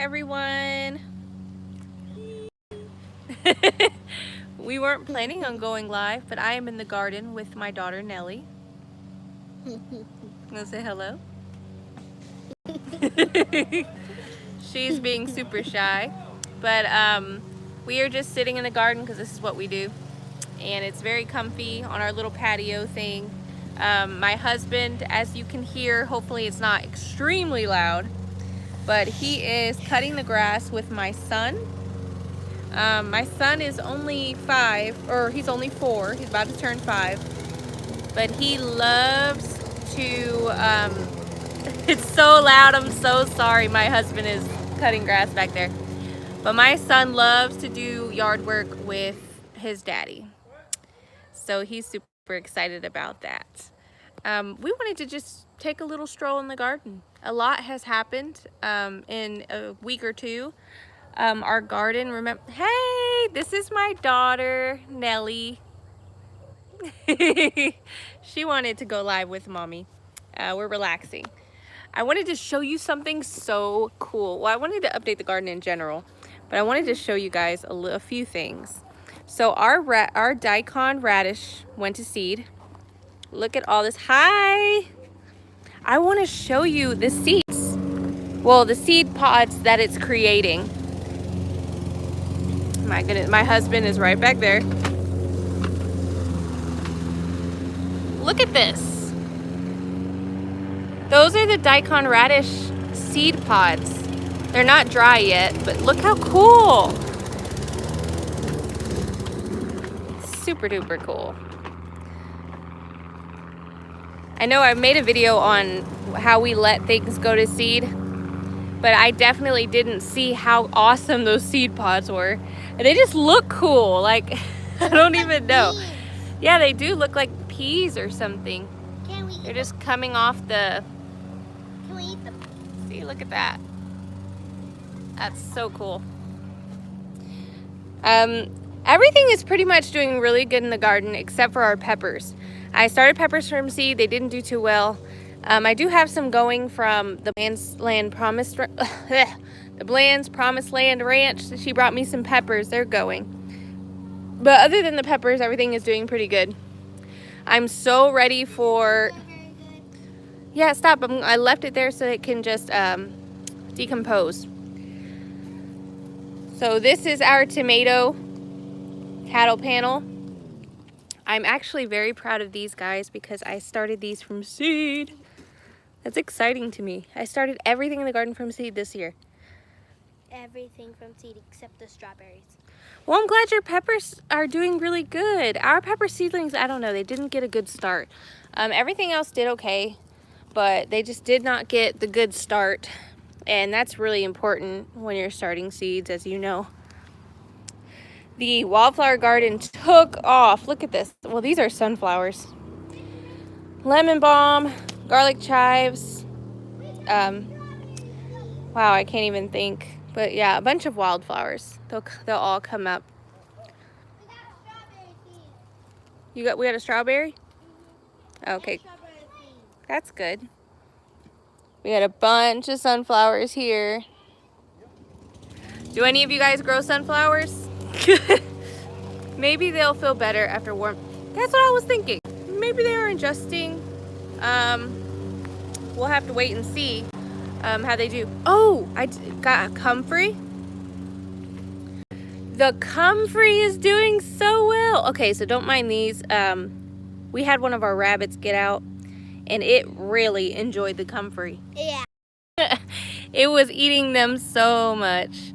everyone. We weren't planning on going live, but I am in the garden with my daughter Nellie. Wanna say hello? She's being super shy, but we are just sitting in the garden because this is what we do, and it's very comfy on our little patio thing. My husband, as you can hear, hopefully it's not extremely loud, but he is cutting the grass with my son. My son is only 5, or he's only 4. He's about to turn 5, but he loves to, it's so loud, I'm so sorry. My husband is cutting grass back there. But my son loves to do yard work with his daddy. So he's super excited about that. We wanted to just take a little stroll in the garden. A lot has happened in a week or two. Our garden, remember, hey, this is my daughter, Nellie. She wanted to go live with mommy. We're relaxing. I wanted to show you something so cool. Well, I wanted to update the garden in general, but I wanted to show you guys a few things. So our Daikon radish went to seed. Look at all this. Hi! I want to show you the seeds. Well, the seed pods that it's creating. My goodness, my husband is right back there. Look at this. Those are the Daikon radish seed pods. They're not dry yet, but look how cool. Super duper cool. I know I made a video on how we let things go to seed, but I definitely didn't see how awesome those seed pods were. And they just look cool, like, I don't even know. Yeah, they do look like peas or something. They're just coming off the... Can we eat them? See, look at that. That's so cool. Everything is pretty much doing really good in the garden except for our peppers. I started peppers from seed. They didn't do too well. I do have some going from the Bland's Promised Land Ranch. She brought me some peppers. They're going. But other than the peppers, everything is doing pretty good. I'm so ready for... Yeah, stop. I left it there so it can just decompose. So this is our tomato cattle panel. I'm actually very proud of these guys because I started these from seed. That's exciting to me. I started everything in the garden from seed this year. Everything from seed except the strawberries. Well, I'm glad your peppers are doing really good. Our pepper seedlings, I don't know, they didn't get a good start. Everything else did okay, but they just did not get the good start. And that's really important when you're starting seeds, as you know. The wildflower garden took off. Look at this. Well, these are sunflowers. Lemon balm, garlic chives. Wow, I can't even think. But yeah, a bunch of wildflowers. They'll all come up. We got a strawberry? Okay. That's good. We got a bunch of sunflowers here. Do any of you guys grow sunflowers? Maybe they'll feel better after warm. That's what I was thinking. Maybe they are adjusting. We'll have to wait and see how they do. Oh, I got a Comfrey. The Comfrey is doing so well. Okay, so don't mind these. We had one of our rabbits get out, and it really enjoyed the Comfrey. Yeah. It was eating them so much.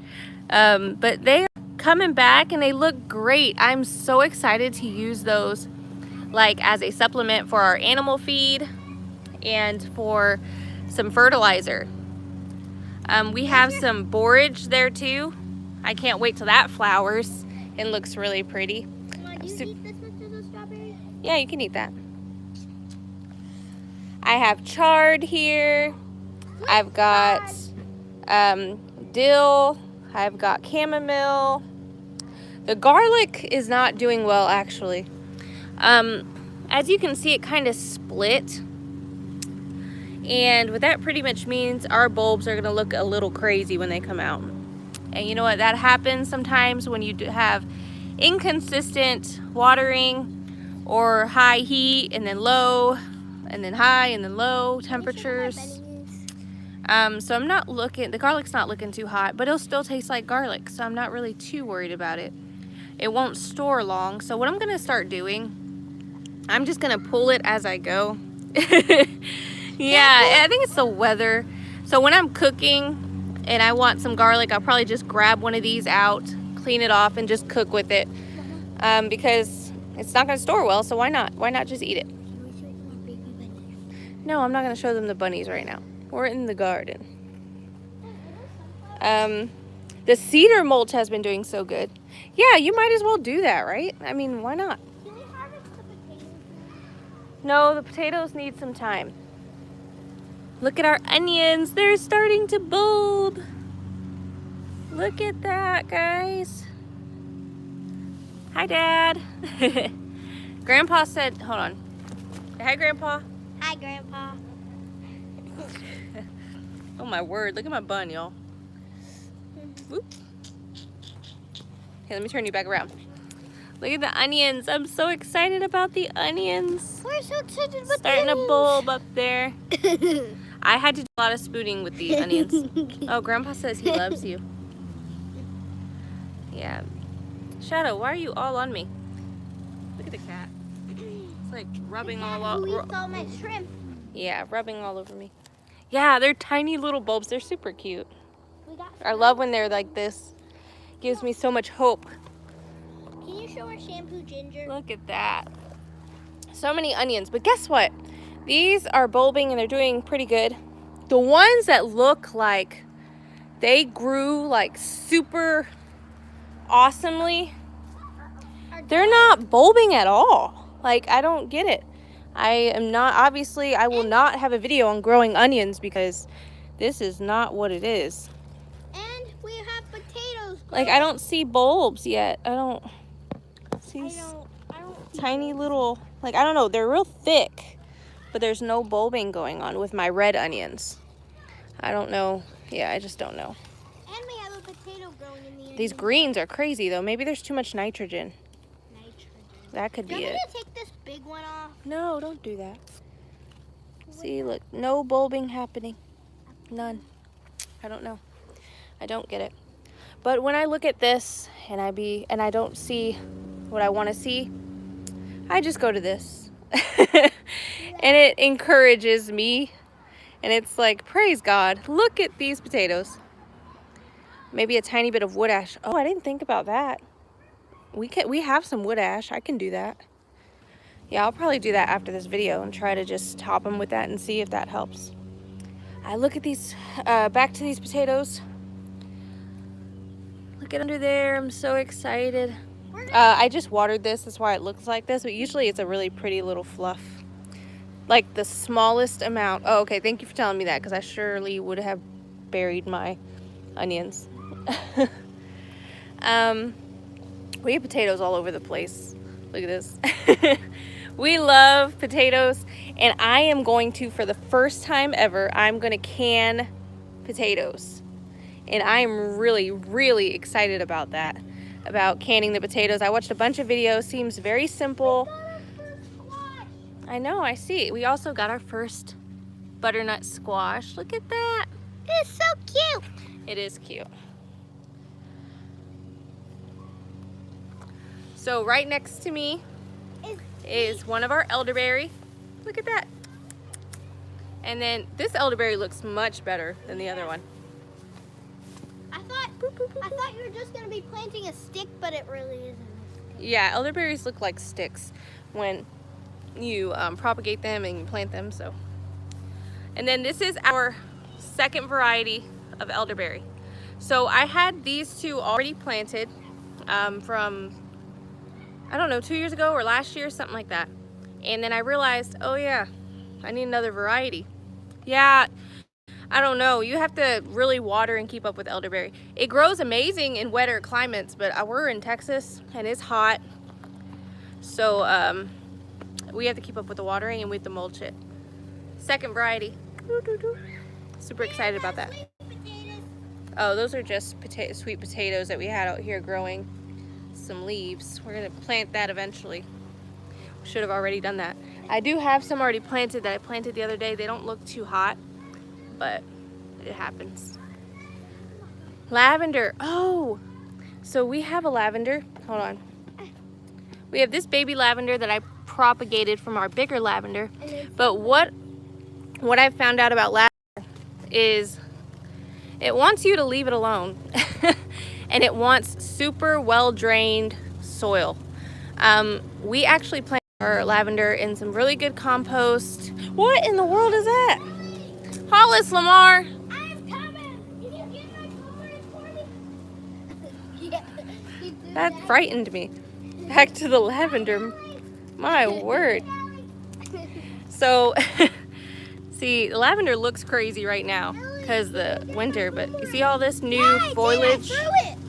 But they are coming back and they look great. I'm so excited to use those like as a supplement for our animal feed and for some fertilizer. We have some borage there too. I can't wait till that flowers and looks really pretty. Mama, do you eat this much of those strawberries? Yeah, you can eat that. I have chard here. I've got dill. I've got chamomile. The garlic is not doing well, actually. As you can see, it kind of split. And what that pretty much means, our bulbs are gonna look a little crazy when they come out. And you know what, that happens sometimes when you have inconsistent watering or high heat and then low and then high and then low temperatures. So I'm not looking, the garlic's not looking too hot, but it'll still taste like garlic, so I'm not really too worried about it. It won't store long, so what I'm gonna start doing, I'm just gonna pull it as I go. Yeah, I think it's the weather. So when I'm cooking and I want some garlic, I'll probably just grab one of these out, clean it off, and just cook with it. Because it's not gonna store well, so why not? Why not just eat it? No, I'm not gonna show them the bunnies right now. We're in the garden. The cedar mulch has been doing so good. Yeah, you might as well do that, right? I mean, why not? Can we harvest the potatoes? No, the potatoes need some time. Look at our onions. They're starting to bulb. Look at that, guys. Hi, Dad. Grandpa said, hold on. Hi, Grandpa. Hi, Grandpa. Oh, my word. Look at my bun, y'all. Whoop. Okay, let me turn you back around. Look at the onions. I'm so excited about the onions. We're so excited about Starting to bulb up there. I had to do a lot of spooning with the onions. Oh, Grandpa says he loves you. Yeah. Shadow, why are you all on me? Look at the cat. It's like rubbing all Who eats all my shrimp? Yeah, rubbing all over me. Yeah, they're tiny little bulbs. They're super cute. We got I love when they're like this. Gives me so much hope. Can you show our shampoo ginger? Look at that. So many onions. But guess what? These are bulbing and they're doing pretty good. The ones that look like they grew like super awesomely, they're not bulbing at all. Like, I don't get it. I am not, obviously, I will not have a video on growing onions because this is not what it is. And we have potatoes. Like, I don't see bulbs yet. I don't see I don't see tiny little, like, I don't know, they're real thick, but there's no bulbing going on with my red onions. I don't know. Yeah, I just don't know. And we have a potato growing in the onion. These greens are crazy though. Maybe there's too much nitrogen. That could be it. I'm gonna take this big one off. No, don't do that. See, look, no bulbing happening. None. I don't know. I don't get it. But when I look at this and I don't see what I want to see, I just go to this. And it encourages me. And it's like, praise God, look at these potatoes. Maybe a tiny bit of wood ash. Oh, I didn't think about that. We have some wood ash. I can do that. Yeah, I'll probably do that after this video and try to just top them with that and see if that helps. I look at these, back to these potatoes. Look at under there. I'm so excited. I just watered this. That's why it looks like this. But usually it's a really pretty little fluff. Like the smallest amount. Oh, okay. Thank you for telling me that because I surely would have buried my onions. We have potatoes all over the place. Look at this. We love potatoes, and I am going to, for the first time ever, I'm going to can potatoes. And I am really, really excited about that, about canning the potatoes. I watched a bunch of videos. Seems very simple. I know, I see. We also got our first butternut squash. Look at that. It's so cute. It is cute. So right next to me is one of our elderberry. Look at that. And then this elderberry looks much better than the other one. I thought you were just gonna be planting a stick, but it really isn't. Yeah, elderberries look like sticks when you propagate them and you plant them. So, and then this is our second variety of elderberry. So I had these two already planted from, I don't know, 2 years ago or last year, something like that. And then I realized, oh yeah, I need another variety. Yeah, I don't know. You have to really water and keep up with elderberry. It grows amazing in wetter climates, but we're in Texas and it's hot. So we have to keep up with the watering and we have to mulch it. Second variety. Super excited about that. Oh, those are just sweet potatoes that we had out here growing some leaves. We're gonna plant that eventually. Should have already done that. I do have some already planted that I planted the other day. They don't look too hot, but it happens. Lavender. Oh, so we have a lavender. Hold on. We have this baby lavender that I propagated from our bigger lavender. But what I've found out about lavender is it wants you to leave it alone. And it wants super well-drained soil. We actually planted our lavender in some really good compost. What in the world is that? Hollis, Lamar. I'm coming. Can you get my camera for me? Yeah, you do That frightened me. Back to the lavender. My word. So, see, the lavender looks crazy right now because the winter, but you see all this new foliage?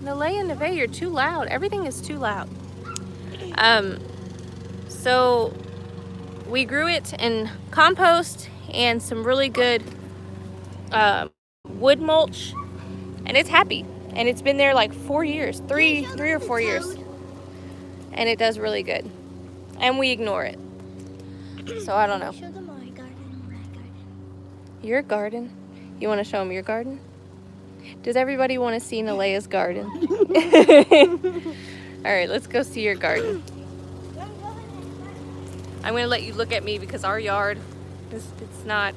Nalea and Neve, you're too loud. Everything is too loud. So we grew it in compost and some really good wood mulch, and it's happy. And it's been there like 4 years, three or 4 years, and it does really good. And we ignore it. So I don't know. Show them my garden. Your garden? You want to show them your garden? Does everybody want to see Nalea's garden? All right, let's go see your garden. I'm going to let you look at me because our yard, it's not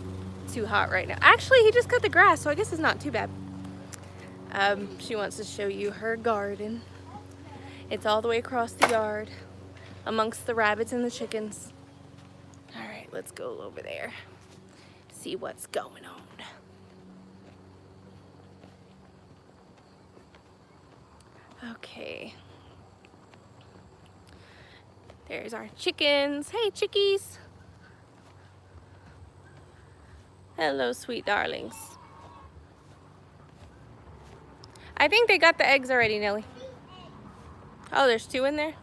too hot right now. Actually, he just cut the grass, so I guess it's not too bad. She wants to show you her garden. It's all the way across the yard amongst the rabbits and the chickens. All right, let's go over there, see what's going on. Okay. There's our chickens. Hey, chickies. Hello, sweet darlings. I think they got the eggs already, Nelly. Oh, there's 2 in there?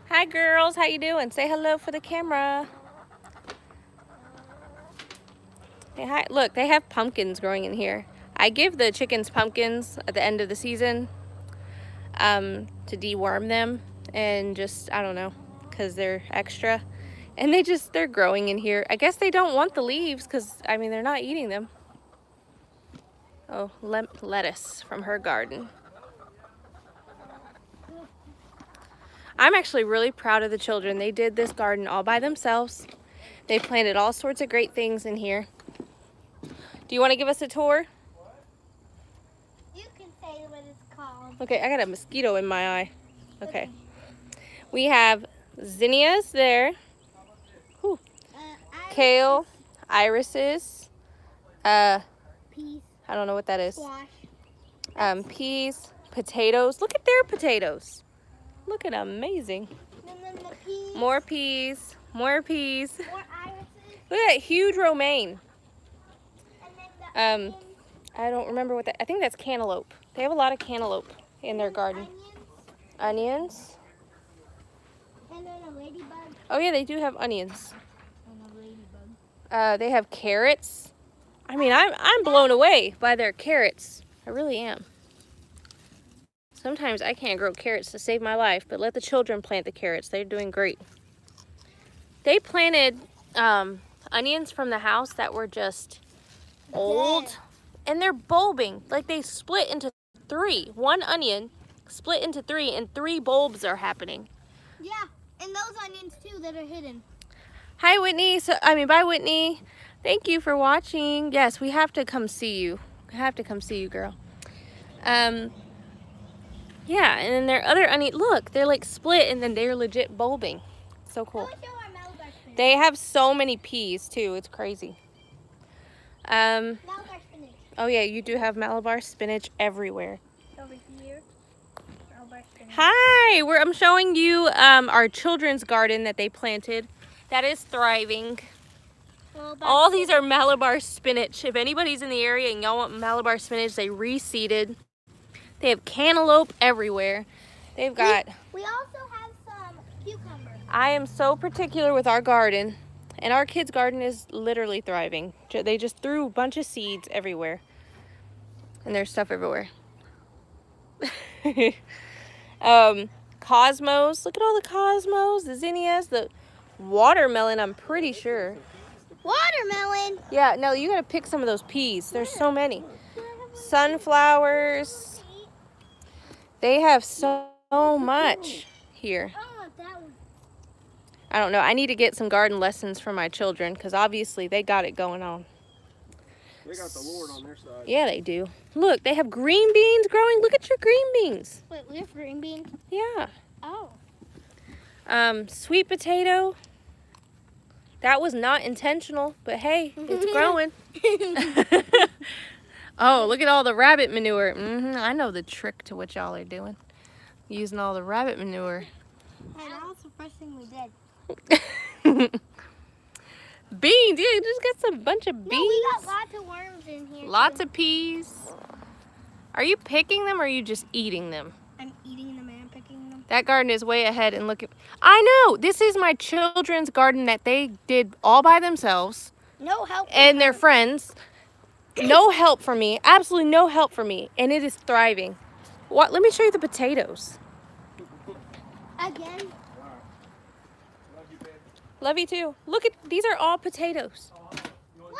Hi, girls. How you doing? Say hello for the camera. Hey, hi. Look, they have pumpkins growing in here. I give the chickens pumpkins at the end of the season to deworm them and just, I don't know, because they're extra. And they're growing in here. I guess they don't want the leaves because, I mean, they're not eating them. Oh, lettuce from her garden. I'm actually really proud of the children. They did this garden all by themselves. They planted all sorts of great things in here. Do you want to give us a tour? You can say what it's called. Okay, I got a mosquito in my eye. Okay. We have zinnias there. Whew. Kale, irises. Peas. I don't know what that is. Squash. Peas, potatoes. Look at their potatoes. Look at amazing. And then the peas. More peas. More peas. More irises. Look at that huge romaine. And then the onions. I don't remember what that. I think that's cantaloupe. They have a lot of cantaloupe in their garden. Onions. And then a ladybug. Oh yeah, they do have onions. And a ladybug. They have carrots. I mean, I'm blown away by their carrots. I really am. Sometimes I can't grow carrots to save my life, but let the children plant the carrots. They're doing great. They planted onions from the house that were just old, and they're bulbing. Like they split into 3. One onion split into 3, and 3 bulbs are happening. Yeah, and those onions too that are hidden. Hi, Whitney. Bye, Whitney. Thank you for watching. Yes, we have to come see you. We have to come see you, girl. Yeah, and then their other onion, look, they're like split and then they're legit bulbing. So cool. They have so many peas too. It's crazy. Malabar spinach. Oh yeah, you do have Malabar spinach everywhere. Over here. Malabar spinach. Hi, I'm showing you our children's garden that they planted. That is thriving. All these are Malabar spinach. If anybody's in the area and y'all want Malabar spinach, they reseeded. They have cantaloupe everywhere. They've got... We also have some cucumbers. I am so particular with our garden. And our kids' garden is literally thriving. They just threw a bunch of seeds everywhere. And there's stuff everywhere. Cosmos. Look at all the cosmos, the zinnias, the watermelon, I'm pretty sure. Watermelon. Yeah, no, you gotta pick some of those peas. There's so many. Sunflowers. They have so much here. I don't know. I need to get some garden lessons for my children because obviously they got it going on. They got the Lord on their side. Yeah, they do. Look, they have green beans growing. Look at your green beans. Wait, we have green beans? Yeah. Oh. Sweet potato. That was not intentional, but hey, it's growing. Oh, look at all the rabbit manure. I know the trick to what y'all are doing. Using all the rabbit manure. Hey, that was the first thing we did. Beans. Yeah, just get some bunch of beans. No, we got lots of worms in here. Lots of peas. Are you picking them or are you just eating them? I'm eating them and picking them. That garden is way ahead and look at... I know! This is my children's garden that they did all by themselves. No help. And their friends. No help for me. Absolutely no help for me. And it is thriving. What? Let me show you the potatoes. Again. Love you, babe. Love you too. Look at... These are all potatoes. One more.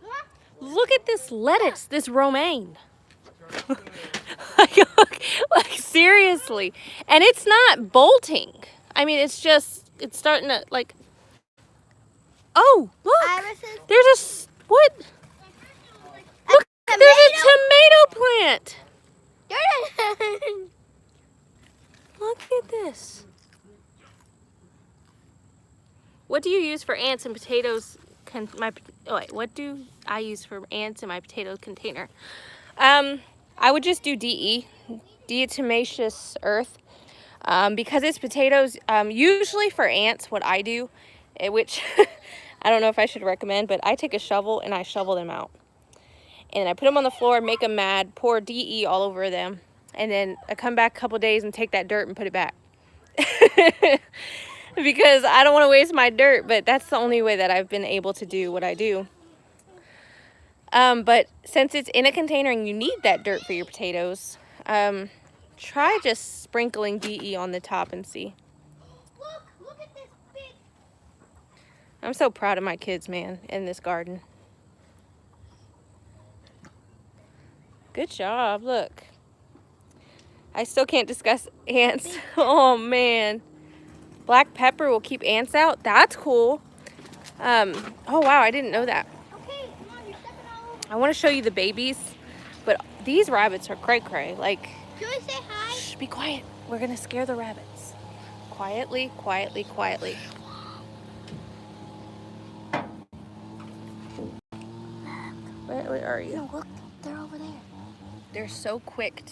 More? Look at this lettuce. This romaine. like seriously. And it's not bolting. I mean, it's just... It's starting to like... Oh, look. Irises. There's a... What? Look, there's a tomato plant. Look at this. What do you use for ants and potatoes? What do I use for ants in my potato container? I would just do DE, diatomaceous earth, because it's potatoes. Usually for ants, what I do, which I don't know if I should recommend, but I take a shovel and I shovel them out. And I put them on the floor, make them mad, pour DE all over them. And then I come back a couple days and take that dirt and put it back. Because I don't want to waste my dirt, but that's the only way that I've been able to do what I do. But since it's in a container and you need that dirt for your potatoes, try just sprinkling DE on the top and see. Look at this big. I'm so proud of my kids, man, in this garden. Good job, look. I still can't discuss ants. Oh man. Black pepper will keep ants out. That's cool. Oh wow, I didn't know that. Okay, come on, you're stepping all over. I want to show you the babies, but these rabbits are cray-cray. Like, Can we say hi? shh, be quiet. We're gonna scare the rabbits. Quietly, quietly, quietly. Where are you? No, look, they're over there. They're so quick.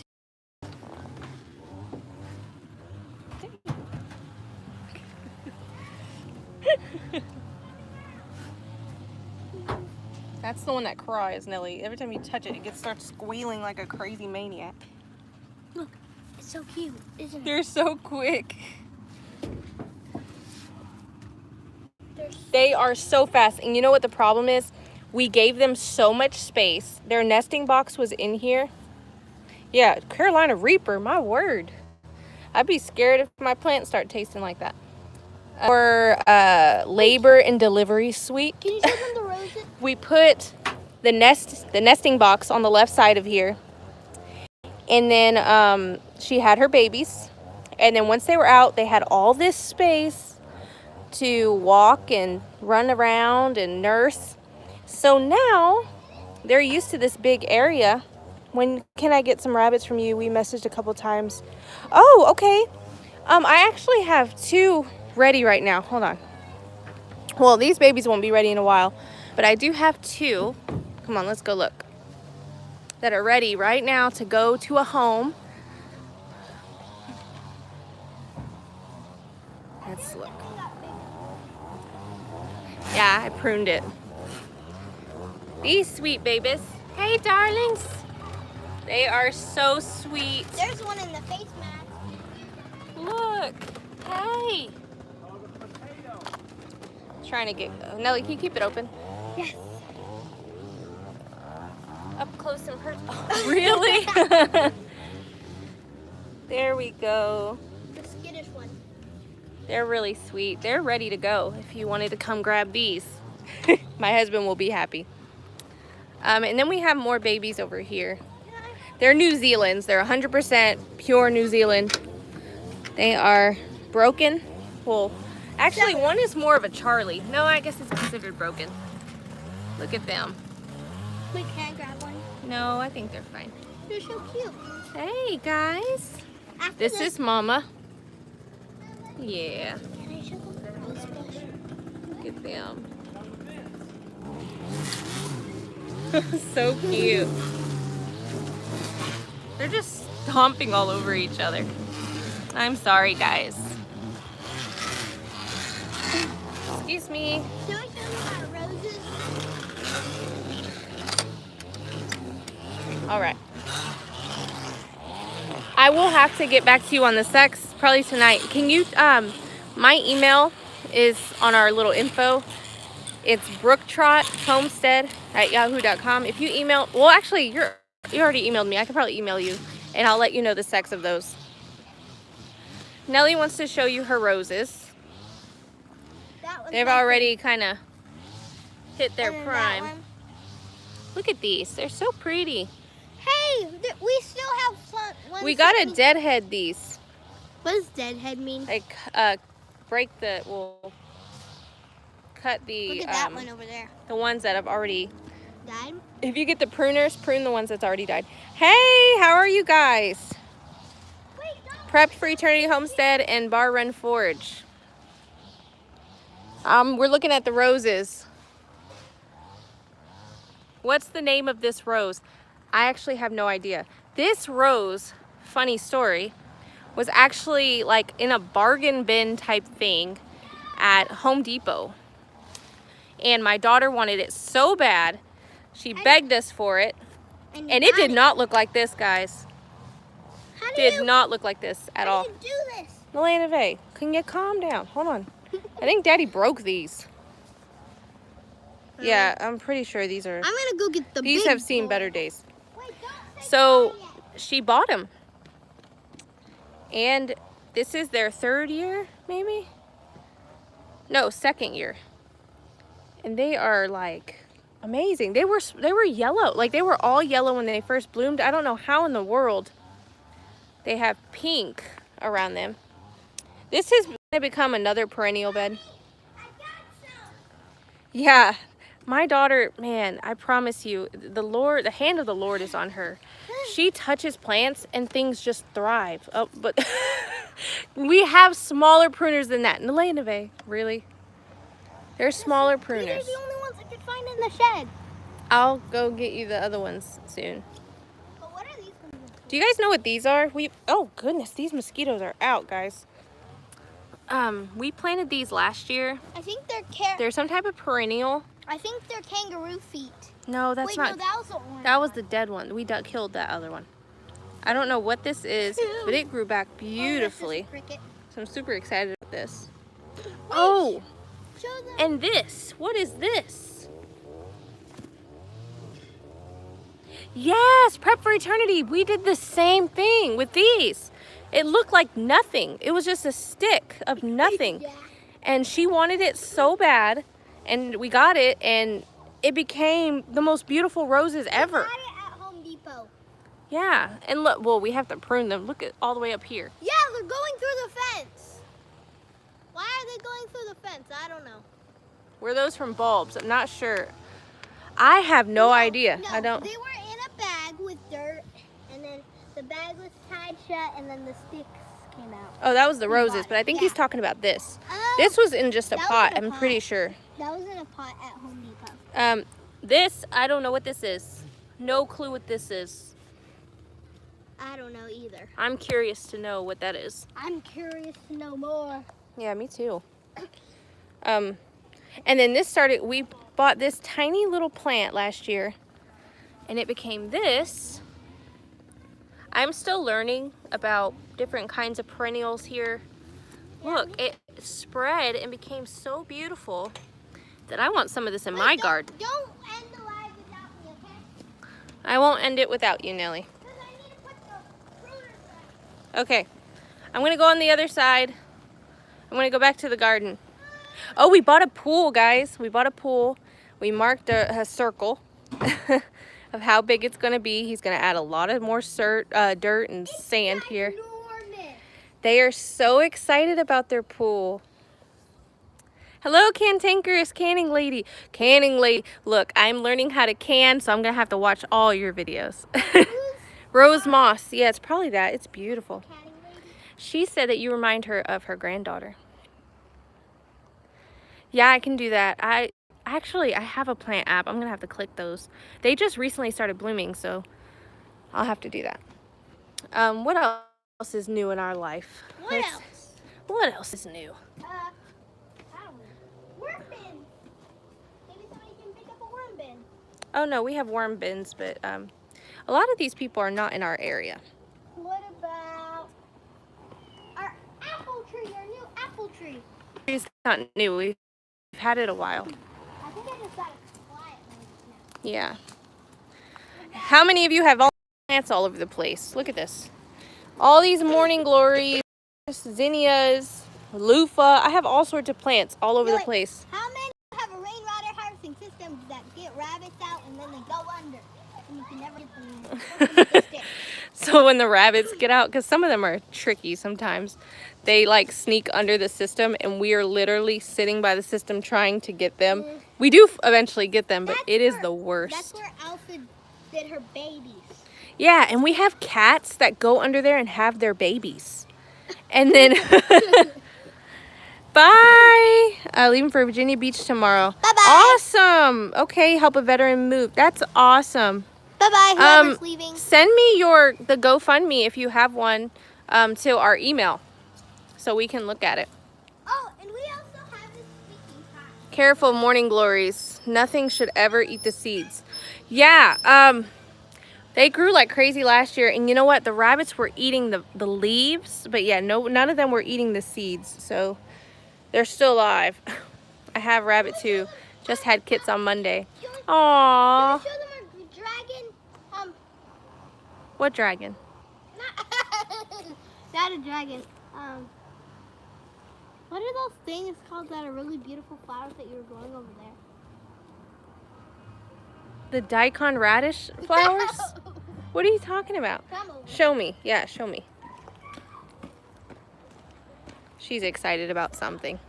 That's the one that cries, Nelly. Every time you touch it, it starts squealing like a crazy maniac. Look, it's so cute, isn't it? They're so quick. They are so fast. And you know what the problem is? We gave them so much space. Their nesting box was in here. Yeah, Carolina Reaper, my word. I'd be scared if my plants start tasting like that. Or labor and delivery suite. Can you show them the roses? We put the nesting box on the left side of here. And then she had her babies. And then once they were out, they had all this space to walk and run around and nurse. So now they're used to this big area. When can I get some rabbits from you? We messaged a couple times. Oh, okay. I actually have 2 ready right now. Hold on. Well, these babies won't be ready in a while, but I do have 2. Come on, let's go look. That are ready right now to go to a home. Let's look. Yeah, I pruned it. These sweet babies. Hey, darlings. They are so sweet. There's one in the face mask. Look. Hey. Trying to get, Nelly, can you keep it open? Yes. Up close and personal. Oh, really? There we go. The skittish one. They're really sweet. They're ready to go if you wanted to come grab these. My husband will be happy. And then we have more babies over here. They're New Zealand's. They're 100% pure New Zealand. They are broken. Well, actually one is more of a Charlie. No, I guess it's considered broken. Look at them. We can grab one. No, I think they're fine. They're so cute. Hey guys. After This is Mama. Yeah. Can I show them Rose Bush? Look at them. So cute. They're just stomping all over each other. I'm sorry, guys. Excuse me. Can we show them our roses? All right. I will have to get back to you on the sex probably tonight. Can you, my email is on our little info. It's brooktrothomestead@yahoo.com. If you email, well, actually, you already emailed me. I could probably email you, and I'll let you know the sex of those. Nellie wants to show you her roses. That one's They've my already kind of hit their favorite. And then prime. that one. Look at these. They're so pretty. Hey, we still have one. We got to deadhead these. What does deadhead mean? Like, break the, well, cut the, Look at that one over there. the ones that have already, Died? if you get the pruners, prune the ones that's already died. Hey, how are you guys? Wait, don't. Prepped for Eternity Homestead and Bar Run Forge. We're looking at the roses. What's the name of this rose? I actually have no idea. This rose, funny story, was actually like in a bargain bin type thing at Home Depot. And my daughter wanted it so bad, she begged us for it. And it did not look like this, guys. How do Did you, not look like this at how all. do you do this? Milena Vey, can you calm down? Hold on. I think Daddy broke these. Yeah, I'm pretty sure these are. I'm gonna go get the These big have seen bowl. better days. Wait, don't say So goodbye yet. she bought them. And this is their third year, maybe? No, second year. And they are like amazing. They were yellow. Like they were all yellow when they first bloomed. I don't know how in the world they have pink around them. This is going to become another perennial bed. Yeah. My daughter, man, I promise you, the hand of the Lord is on her. She touches plants and things just thrive. Oh, but we have smaller pruners than that. Neleneve, really? They're smaller These pruners. are the only ones I could find in the shed. I'll go get you the other ones soon. But what are these ones? Do you guys know what these are? Oh goodness, these mosquitoes are out, guys. We planted these last year. I think They're some type of perennial. I think they're kangaroo feet. No, that's Wait, not. no, that was the orange. That was the dead one. We killed that other one. I don't know what this is, but it grew back beautifully. Oh, that's just a cricket. So I'm super excited about this. Wait, Oh, show them. and this. What is this? Yes, Prep for Eternity. We did the same thing with these. It looked like nothing. It was just a stick of nothing. Yeah. And she wanted it so bad, and we got it, and it became the most beautiful roses ever. I got it at Home Depot. Yeah, and look, well, we have to prune them. Look at all the way up here. Yeah, they're going through the fence. Why are they going through the fence? I don't know. Were those from bulbs? I'm not sure. I have no idea. No, I don't. They were in a bag with dirt, and then the bag was tied shut, and then the sticks came out. Oh, that was the roses, But, but I think yeah. he's talking about this. Oh, This was in just a that was pot, in a I'm pot. pretty sure. That was in a pot at Home Depot. This, I don't know what this is. No clue what this is. I don't know either. I'm curious to know what that is. I'm curious to know more. Yeah, me too. And then this started, we bought this tiny little plant last year, and it became this. I'm still learning about different kinds of perennials here. Look, it spread and became so beautiful. that I want some of this in my garden. Don't end the live without me, okay? I won't end it without you, Nellie. Because I need to put the fruiters back. Okay, I'm gonna go on the other side. I'm gonna go back to the garden. Oh, we bought a pool, guys. We bought a pool. We marked a circle of how big it's gonna be. He's gonna add a lot of more dirt and sand here. Enormous. They are so excited about their pool. Hello, cantankerous canning lady. Canning lady. Look, I'm learning how to can, so I'm gonna have to watch all your videos. Rose moss. Yeah, it's probably that. It's beautiful. She said that you remind her of her granddaughter. Yeah, I can do that. I have a plant app. I'm gonna have to click those. They just recently started blooming, so I'll have to do that. What else is new in our life? What else is new? I don't know. Worm bin. Maybe somebody can pick up a worm bin. Oh no, we have worm bins, but a lot of these people are not in our area. What about our apple tree, our new apple tree? It's not new. We've had it a while. I think I just got a quiet one now. Yeah. How many of you have all plants all over the place? Look at this. All these morning glories, zinnias, loofah. I have all sorts of plants all over the place. How many have a rainwater harvesting system that get rabbits out and then they go under? And you can never get them. So when the rabbits get out, because some of them are tricky sometimes, they like sneak under the system, and we are literally sitting by the system trying to get them. We do eventually get them, but it is the worst. That's where Alpha did her babies. Yeah, and we have cats that go under there and have their babies. And then, bye. Leaving for Virginia Beach tomorrow. Bye-bye. Awesome. Okay, help a veteran move. That's awesome. Bye-bye, whoever's leaving. Send me the GoFundMe if you have one to our email so we can look at it. Oh, and we also have this speaking time. Careful, morning glories. Nothing should ever eat the seeds. Yeah, they grew like crazy last year, and you know what? The rabbits were eating the leaves, but yeah, none of them were eating the seeds, so they're still alive. I have rabbits who just had kits on Monday. Aww. Show them our dragon. What dragon? Not a dragon. What are those things called that are really beautiful flowers that you were growing over there? The Daikon radish flowers? What are you talking about? Come over. Show me. Yeah, show me. She's excited about something.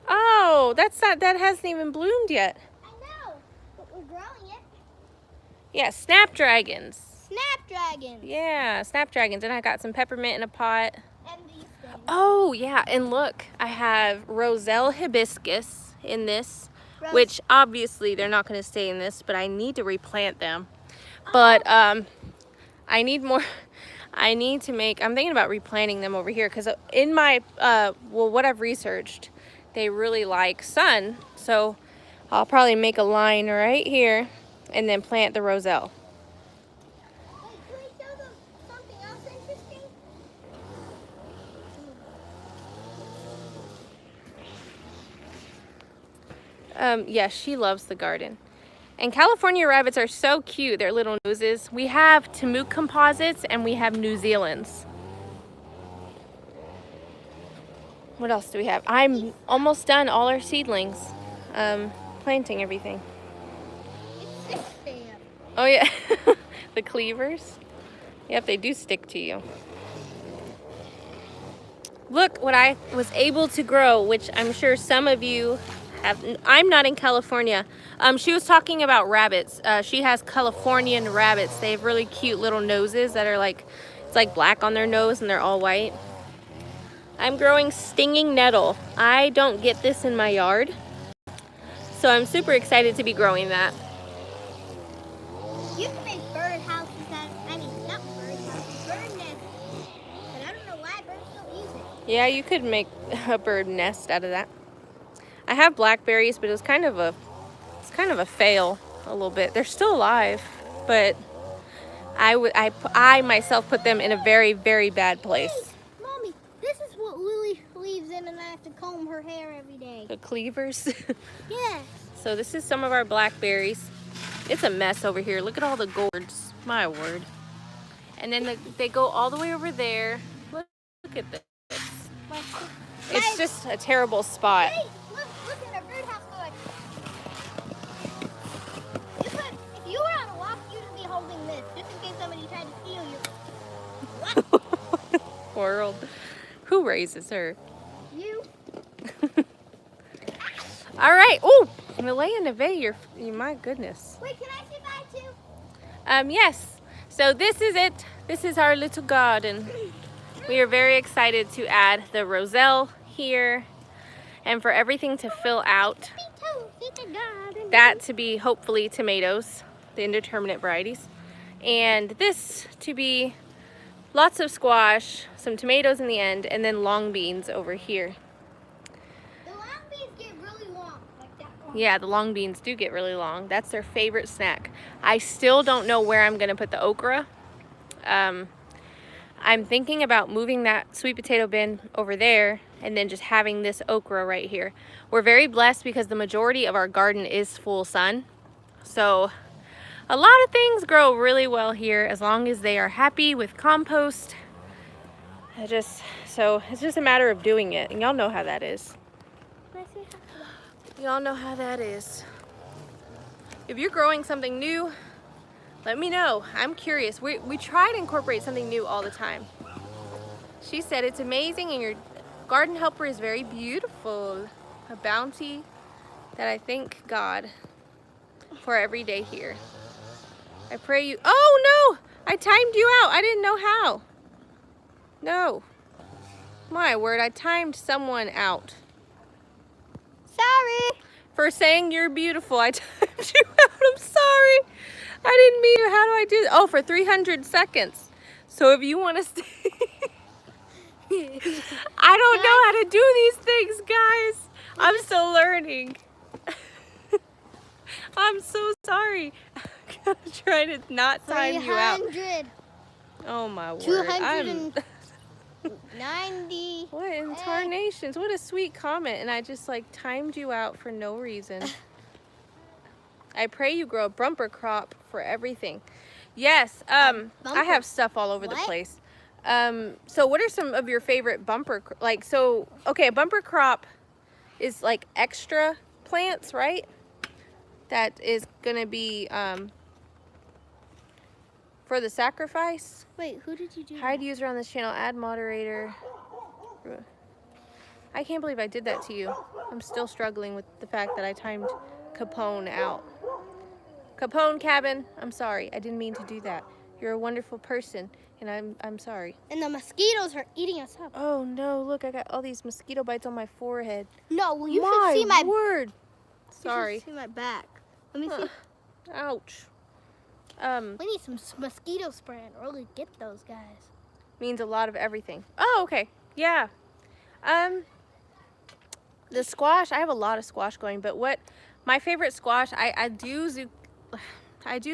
Oh, that hasn't even bloomed yet. I know, but we're growing it. Yeah, snapdragons. Snapdragons. Yeah, snapdragons. And I got some peppermint in a pot. And these things. Oh, yeah, and look, I have Roselle Hibiscus in this, which obviously they're not going to stay in this, but I need to replant them. But I need more. I'm thinking about replanting them over here because in my, what I've researched, they really like sun. So I'll probably make a line right here and then plant the Roselle. Wait, can we show them something else interesting? Yeah, she loves the garden. And California rabbits are so cute, their little noses. We have Tamuk composites and we have New Zealand's. What else do we have? I'm almost done all our seedlings, planting everything. It's six stamp. Oh yeah, the cleavers. Yep, they do stick to you. Look what I was able to grow, which I'm sure some of you have. I'm not in California. She was talking about rabbits. She has Californian rabbits. They have really cute little noses that are like, it's like black on their nose and they're all white. I'm growing stinging nettle. I don't get this in my yard, so I'm super excited to be growing that. You can make bird houses not bird houses, bird nests. But I don't know why birds don't use it. Yeah, you could make a bird nest out of that. I have blackberries, but it's kind of a fail a little bit. They're still alive, but I myself put them in a very, very bad place. Mommy, this is what Lou her hair every day. The cleavers. Yes. So this is some of our blackberries. It's a mess over here. Look at all the gourds. My word. And then they go all the way over there. Look at this. It's just a terrible spot. Hey, look at a birdhouse going. If you were on a walk, you'd be holding this, just in case somebody tried to steal you. World. Who raises her? You. All right. Oh, Malay and Neve, my goodness. Wait, can I say bye too? Yes. So this is it. This is our little garden. We are very excited to add the Roselle here and for everything to fill out. That to be hopefully tomatoes, the indeterminate varieties. And this to be lots of squash, some tomatoes in the end, and then long beans over here. The long beans get really long, like that one. Yeah, the long beans do get really long. That's their favorite snack. I still don't know where I'm gonna put the okra. I'm thinking about moving that sweet potato bin over there and then just having this okra right here. We're very blessed because the majority of our garden is full sun. So a lot of things grow really well here as long as they are happy with compost. So it's just a matter of doing it. And y'all know how that is. Y'all know how that is. If you're growing something new, let me know. I'm curious. We try to incorporate something new all the time. She said it's amazing and your garden helper is very beautiful. A bounty that I thank God for every day here. I pray you. Oh no! I timed you out. I didn't know how. No. My word, I timed someone out. Sorry. For saying you're beautiful. I timed you out. I'm sorry. I didn't mean to. How do I do that? Oh, for 300 seconds. So if you want to stay. I don't know how to do these things, guys. I'm still learning. I'm so sorry. I'm trying to not time you out. 300. Oh my word. 290. What in tarnations? What a sweet comment. And I just like timed you out for no reason. I pray you grow a bumper crop for everything. Yes, I have stuff all over the place. So what are some of your favorite okay, a bumper crop is like extra plants, right? That is gonna be for the sacrifice. Wait, who did you do? Hide user on this channel, add moderator. I can't believe I did that to you. I'm still struggling with the fact that I timed Capone out. Capone cabin, I'm sorry. I didn't mean to do that. You're a wonderful person, and I'm sorry. And the mosquitoes are eating us up. Oh no, look, I got all these mosquito bites on my forehead. No, well you should see my word. Sorry. You should see my back. Let me see. Ouch. We need some mosquito spray and really get those guys. Means a lot of everything. Oh, okay. Yeah. The squash, I have a lot of squash going, but my favorite squash, I do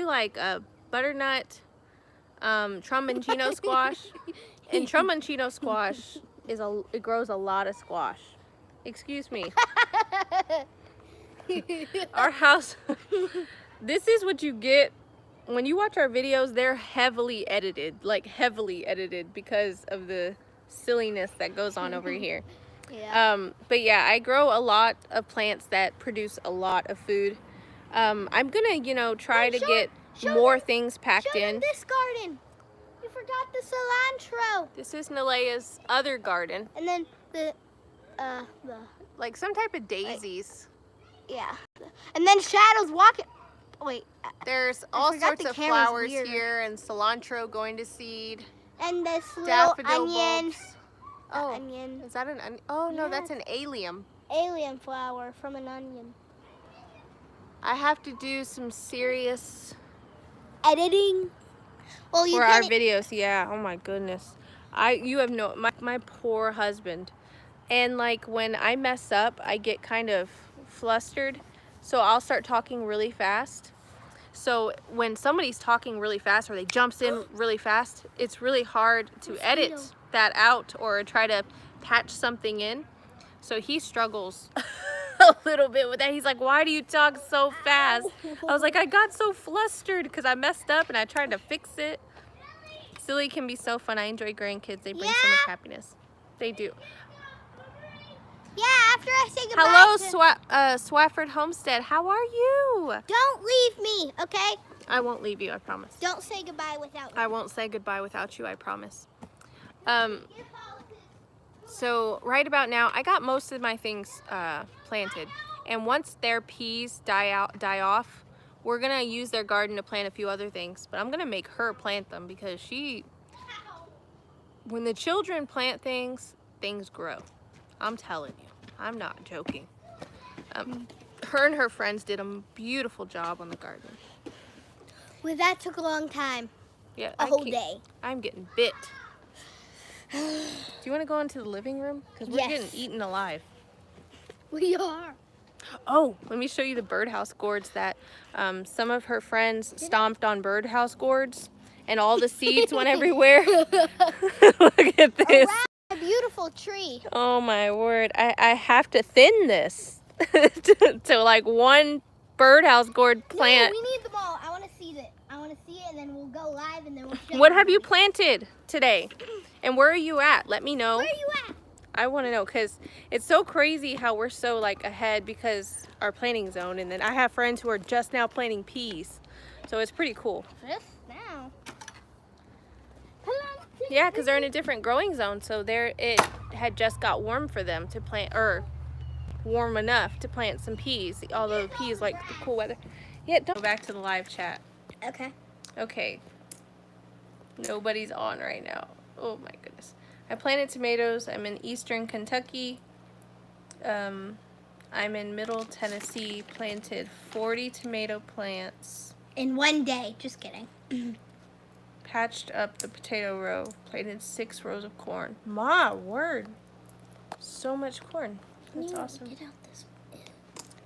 like butternut, Trumbuncino squash. And Trumbuncino squash it grows a lot of squash. Excuse me. Our house, this is what you get when you watch our videos. They're heavily edited because of the silliness that goes on over here. Yeah. But yeah, I grow a lot of plants that produce a lot of food. I'm gonna, try to get more things packed Show in. them this garden. You forgot the cilantro. This is Nalea's other garden. And then the like some type of daisies. yeah. And then Shadow's walking. Wait. There's all sorts of flowers here and cilantro going to seed. And this little Daffodil onion. bulbs. Oh, Onion. is that an onion? Oh no, Yes. that's an allium. Alien flower from an onion. I have to do some serious Editing. Well, you for our can. videos. Yeah. Oh my goodness. You have no my poor husband. And like when I mess up, I get kind of flustered. So I'll start talking really fast. So when somebody's talking really fast or they jumps in really fast, it's really hard to edit that out or try to patch something in. So he struggles a little bit with that. He's like, why do you talk so fast? I was like, I got so flustered because I messed up and I tried to fix it. Silly can be so fun. I enjoy grandkids. They bring so much happiness. They do. Yeah, after I say goodbye. Hello, Swafford Homestead. How are you? Don't leave me, okay? I won't leave you, I promise. Don't say goodbye without me. I won't say goodbye without you, I promise. So right about now, I got most of my things planted. And once their peas die off, we're gonna use their garden to plant a few other things. But I'm gonna make her plant them because when the children plant things, things grow. I'm telling you, I'm not joking. Her and her friends did a beautiful job on the garden. Well, that took a long time. Yeah, A whole day. I'm getting bit. Do you want to go into the living room? Because we're getting eaten alive. We are. Oh, let me show you the birdhouse gourds that some of her friends stomped on birdhouse gourds and all the seeds went everywhere. Look at this. A beautiful tree. Oh my word. I have to thin this to like one birdhouse gourd plant. No, we need them all. I want to see it. I want to see it and then we'll go live and then we'll show What have you planted today? And where are you at? Let me know. Where are you at? I want to know because it's so crazy how we're so like ahead because our planting zone, and then I have friends who are just now planting peas. So it's pretty cool. Just now. Yeah, because they're in a different growing zone. So it had just got warm for them to plant, or warm enough to plant some peas. Although the peas like the cool weather. Yeah, don't go back to the live chat. Okay. Okay. Nobody's on right now. Oh my goodness. I planted tomatoes. I'm in eastern Kentucky. I'm in middle Tennessee. Planted 40 tomato plants. In one day. Just kidding. Patched up the potato row. Planted 6 rows of corn. My word. So much corn. That's awesome. Get out this.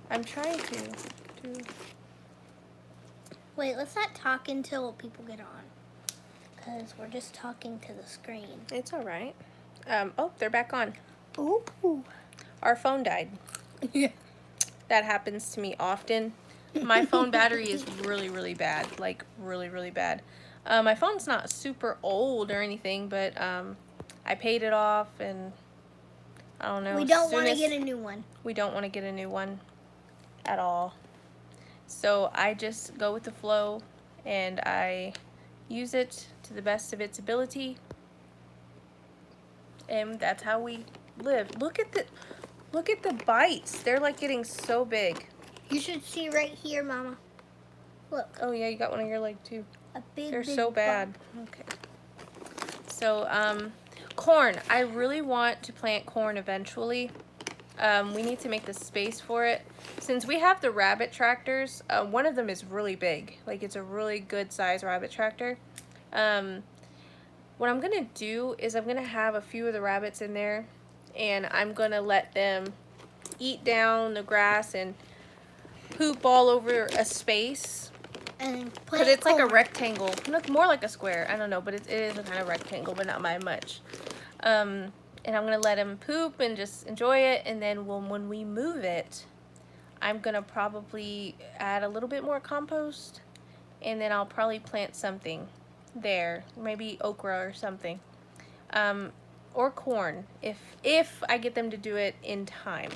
I'm trying to. Wait, let's not talk until people get on. Because we're just talking to the screen. It's all right. Oh, they're back on. Ooh. Our phone died. Yeah. That happens to me often. My phone battery is really, really bad. Like, really, really bad. My phone's not super old or anything, but I paid it off, and I don't know. We don't want to get a new one. We don't want to get a new one at all. So I just go with the flow, and I use it to the best of its ability. And that's how we live. Look at the bites. They're like getting so big. You should see right here, Mama. Look. Oh yeah, you got one on your leg too. A big, They're big so bad. Okay. So, corn. I really want to plant corn eventually. We need to make the space for it. Since we have the rabbit tractors, one of them is really big. Like, it's a really good size rabbit tractor. What I'm gonna do is I'm gonna have a few of the rabbits in there, and I'm gonna let them eat down the grass and poop all over a space. Because it's like a rectangle. Look more like a square. I don't know, but it is a kind of rectangle, but not by much. And I'm going to let him poop and just enjoy it. And then when we move it, I'm going to probably add a little bit more compost. And then I'll probably plant something there. Maybe okra or something. Or corn, if I get them to do it in time.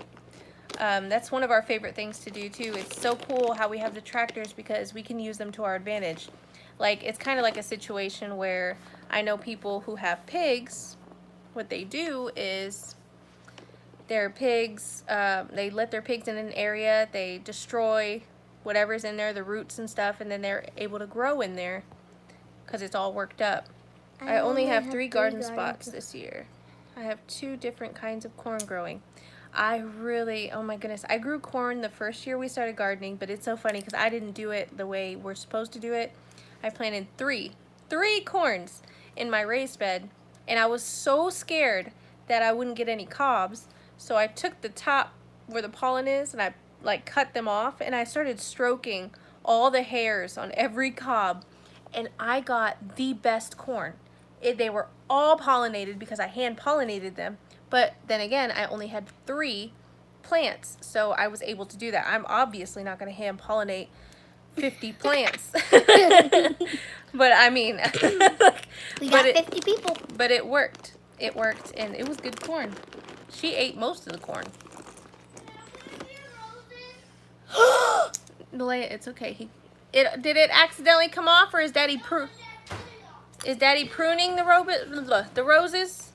That's one of our favorite things to do too. It's so cool how we have the tractors because we can use them to our advantage. Like, it's kind of like a situation where I know people who have pigs. What they do is their pigs, they let their pigs in an area, they destroy whatever's in there, the roots and stuff, and then they're able to grow in there because it's all worked up. I only have 3 garden spots this year. I have 2 different kinds of corn growing. Oh my goodness, I grew corn the first year we started gardening, but it's so funny because I didn't do it the way we're supposed to do it. I planted 3 corns in my raised bed, and I was so scared that I wouldn't get any cobs, so I took the top where the pollen is and I like cut them off, and I started stroking all the hairs on every cob, and I got the best corn. They were all pollinated because I hand pollinated them, But then again, I only had 3 plants, so I was able to do that. I'm obviously not going to hand pollinate 50 plants. But I mean, We got 50 people. But it worked. It worked, and it was good corn. She ate most of the corn. Malaya, it's okay. Did it accidentally come off, or is Daddy pruning the roses?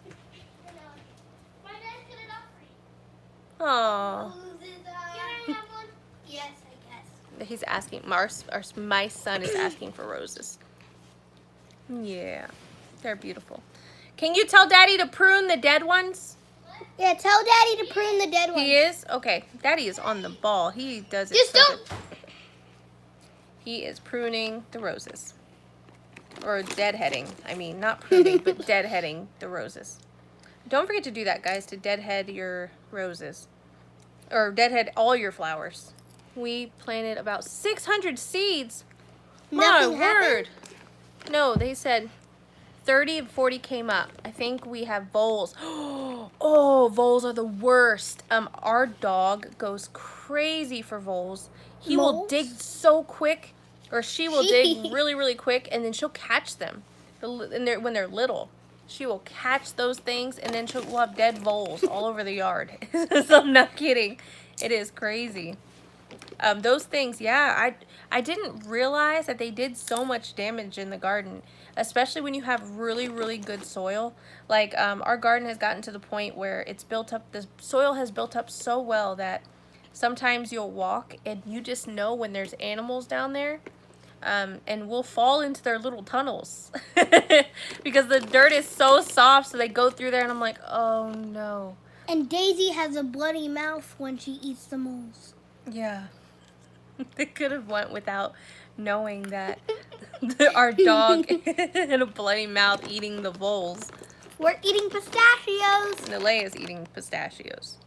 Oh. Yes, I guess. He's asking. My son is asking for roses. Yeah, they're beautiful. Can you tell Daddy to prune the dead ones? Yeah, tell Daddy to prune the dead ones. He is? Okay. Daddy is on the ball. He does it. Just so don't. good. He is pruning the roses. Or deadheading. I mean, not pruning, but deadheading the roses. Don't forget to do that, guys, to deadhead your roses. Or deadhead all your flowers. We planted about 600 seeds. Nothing My word. No, they said 30 and 40 came up. I think we have voles. Oh, voles are the worst. Our dog goes crazy for voles. He will dig so quick, or she will dig really, really quick, and then she'll catch them. When they're little, she will catch those things, and then we'll have dead voles all over the yard. So I'm not kidding. It is crazy. Those things, yeah, I didn't realize that they did so much damage in the garden, especially when you have really, really good soil. Like, our garden has gotten to the point where it's built up, the soil has built up so well that sometimes you'll walk and you just know when there's animals down there, and we'll fall into their little tunnels because the dirt is so soft, so they go through there, and I'm like, oh no. And Daisy has a bloody mouth when she eats the moles. Yeah. They could have went without knowing that our dog had a bloody mouth eating the voles. We're eating pistachios. Nalea's eating pistachios.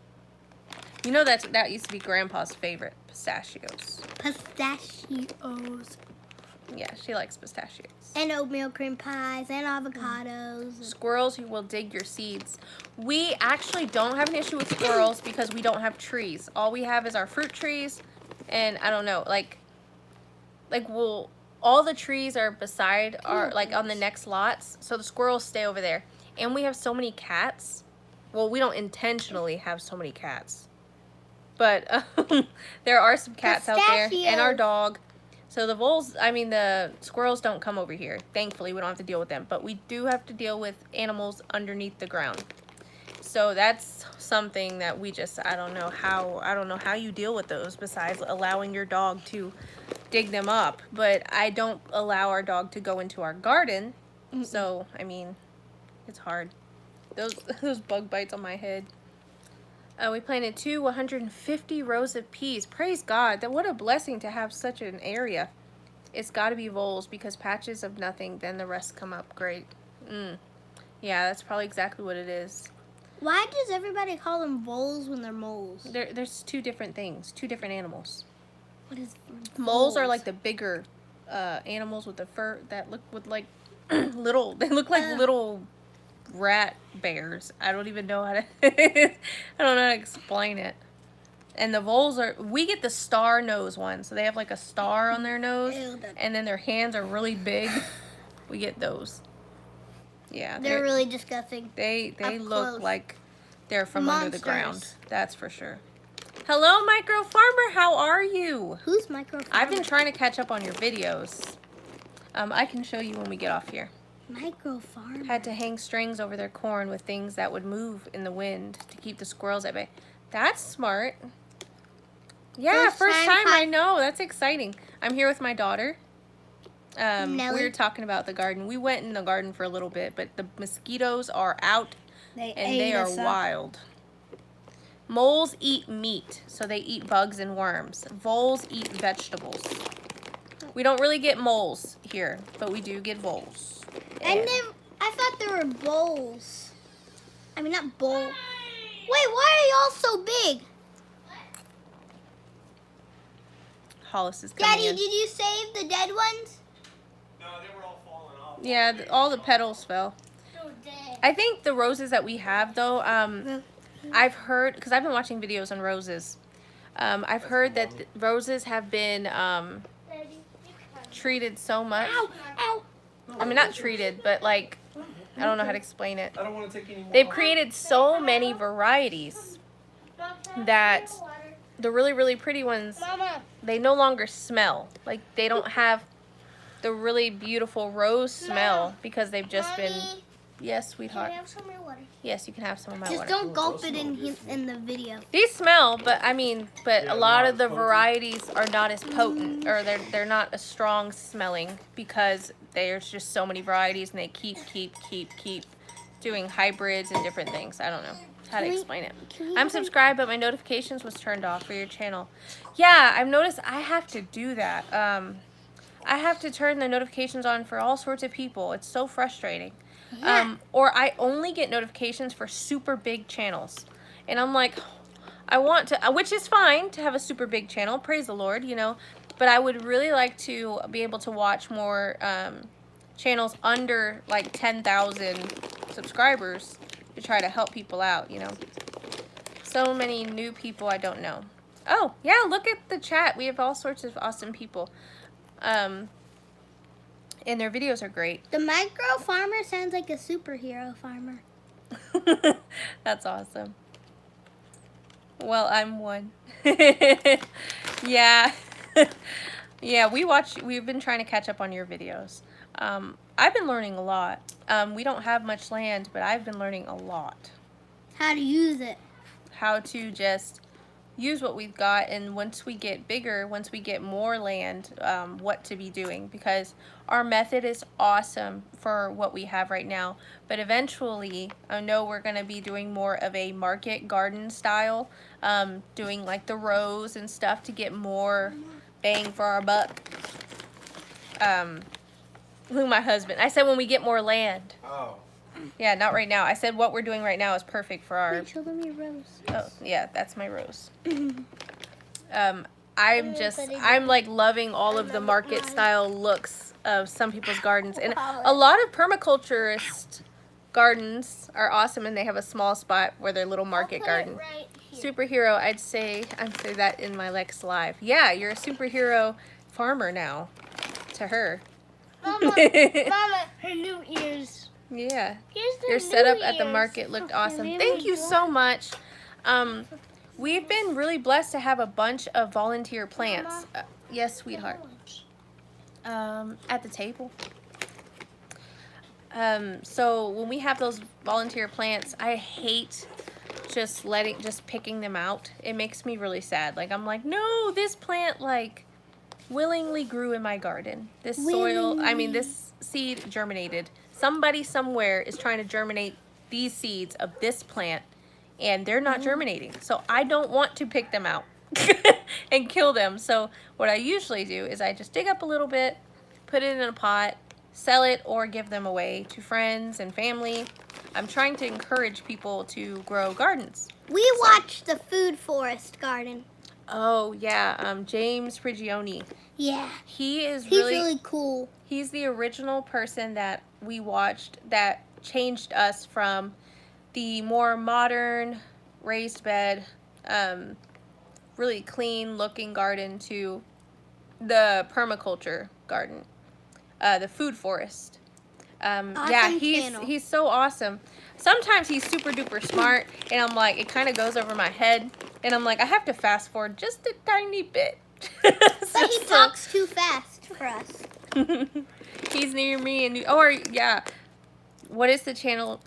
You know that used to be Grandpa's favorite, pistachios. Pistachios. Yeah, she likes pistachios. And oatmeal cream pies and avocados. Squirrels, you will dig your seeds. We actually don't have an issue with squirrels because we don't have trees. All we have is our fruit trees. And I don't know, all the trees are beside on the next lots, so the squirrels stay over there. And we have so many cats. Well, we don't intentionally have so many cats, but there are some cats out there, and our dog. So the squirrels don't come over here. Thankfully, we don't have to deal with them, but we do have to deal with animals underneath the ground. So that's something that I don't know how you deal with those besides allowing your dog to dig them up. But I don't allow our dog to go into our garden. So, I mean, it's hard. Those bug bites on my head. We planted 150 rows of peas. Praise God. What a blessing to have such an area. It's got to be voles because patches of nothing, then the rest come up great. Yeah, that's probably exactly what it is. Why does everybody call them voles when they're moles? There's 2 different things, 2 different animals. What is Moles are like the bigger animals with the fur that look little. They look like little rat bears. I don't even know how to. I don't know how to explain it. And the voles we get the star nose one, so they have like a star on their nose, and then their hands are really big. We get those. Yeah, they're really disgusting. They look like they're from under the ground. That's for sure. Hello, Micro Farmer. How are you? Who's Micro Farmer? I've been trying to catch up on your videos. I can show you when we get off here. Micro Farmer. Had to hang strings over their corn with things that would move in the wind to keep the squirrels at bay. That's smart. Yeah, first time I know. That's exciting. I'm here with my daughter. We were talking about the garden. We went in the garden for a little bit, but the mosquitoes are out and they are wild. Moles eat meat, so they eat bugs and worms. Voles eat vegetables. We don't really get moles here, but we do get voles. I thought there were bowls. I mean, not bowl. Wait, why are y'all so big? Hollis is coming Daddy, in. did you save the dead ones? No, they were all falling off. Yeah, all the petals fell. I think the roses that we have, though, I've heard, because I've been watching videos on roses. I've heard that roses have been treated so much. I mean, not treated, but like, I don't know how to explain it. I don't want to take any more. They've created so many varieties that the really, really pretty ones, they no longer smell. Like, they don't have the really beautiful rose smell because they've just been... Yes, sweetheart. Can I have some of your water? Yes, you can have some of my Just water. don't gulp it in the video. These smell, but I mean, Yeah, a lot not of the as potent. varieties are not as potent, or they're not as strong smelling because there's just so many varieties, and they keep doing hybrids and different things. I don't know how to explain it. I'm subscribed, but my notifications was turned off for your channel. Yeah, I've noticed I have to do that. I have to turn the notifications on for all sorts of people. It's so frustrating. Yeah. Or I only get notifications for super big channels. And I'm like, I want to, which is fine to have a super big channel, praise the Lord, you know. But I would really like to be able to watch more channels under like 10,000 subscribers to try to help people out, you know. So many new people I don't know. Oh, yeah, look at the chat. We have all sorts of awesome people. And their videos are great. The micro farmer sounds like a superhero farmer. That's awesome. Well, I'm one. Yeah. Yeah, we've been trying to catch up on your videos. I've been learning a lot. We don't have much land, but I've been learning a lot. How to use it. How to just use what we've got, and once we get bigger, once we get more land, what to be doing, because our method is awesome for what we have right now, but eventually I know we're going to be doing more of a market garden style, doing like the rows and stuff to get more bang for our buck. My husband, I said when we get more land. Oh. Yeah, not right now. I said what we're doing right now is perfect for our... Wait, show them your rose. Oh, yeah, that's my rose. I'm like loving all of the market style looks of some people's gardens. And a lot of permaculturist gardens are awesome, and they have a small spot where their little market garden. Right here. Superhero, I'd say that in my Lex Live. Yeah, you're a superhero farmer now to her. Mama, her new ears. Yeah. Here's the Your new setup at the ears. market looked awesome. Really Thank you good. so much. We've been really blessed to have a bunch of volunteer plants. Yes, sweetheart. At the table. So when we have those volunteer plants, I hate just picking them out. It makes me really sad. Like, I'm like, no, this plant like willingly grew in my garden. This seed germinated. Somebody somewhere is trying to germinate these seeds of this plant, and they're not germinating. So I don't want to pick them out and kill them. So what I usually do is I just dig up a little bit, put it in a pot, sell it, or give them away to friends and family. I'm trying to encourage people to grow gardens. We watched the Food Forest Garden. Oh, yeah, James Prigioni. Yeah. He's really cool. He's the original person that we watched that changed us from the more modern raised bed, really clean looking garden to the permaculture garden, the food forest. Yeah, he's so awesome. Sometimes he's super duper smart, and I'm like, it kind of goes over my head, and I'm like, I have to fast forward just a tiny bit. But he talks too fast for us. He's near me, and yeah. What is the channel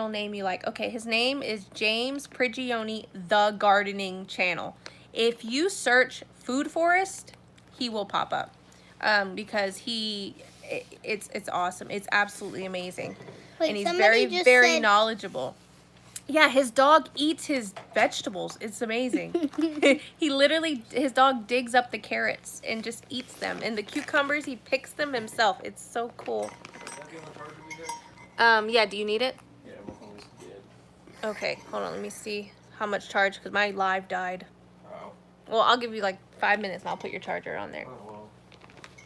name you like? Okay, his name is James Prigioni, the Gardening Channel. If you search Food Forest, he will pop up, because it's awesome. It's absolutely amazing. Wait, and he's very said... knowledgeable. Yeah, his dog eats his vegetables. It's amazing. His dog digs up the carrots and just eats them. And the cucumbers, he picks them himself. It's so cool. Yeah, do you need it? Yeah, my phone's dead. Okay, hold on. Let me see how much charge, because my live died. Oh. Well, I'll give you like 5 minutes and I'll put your charger on there. Oh, well.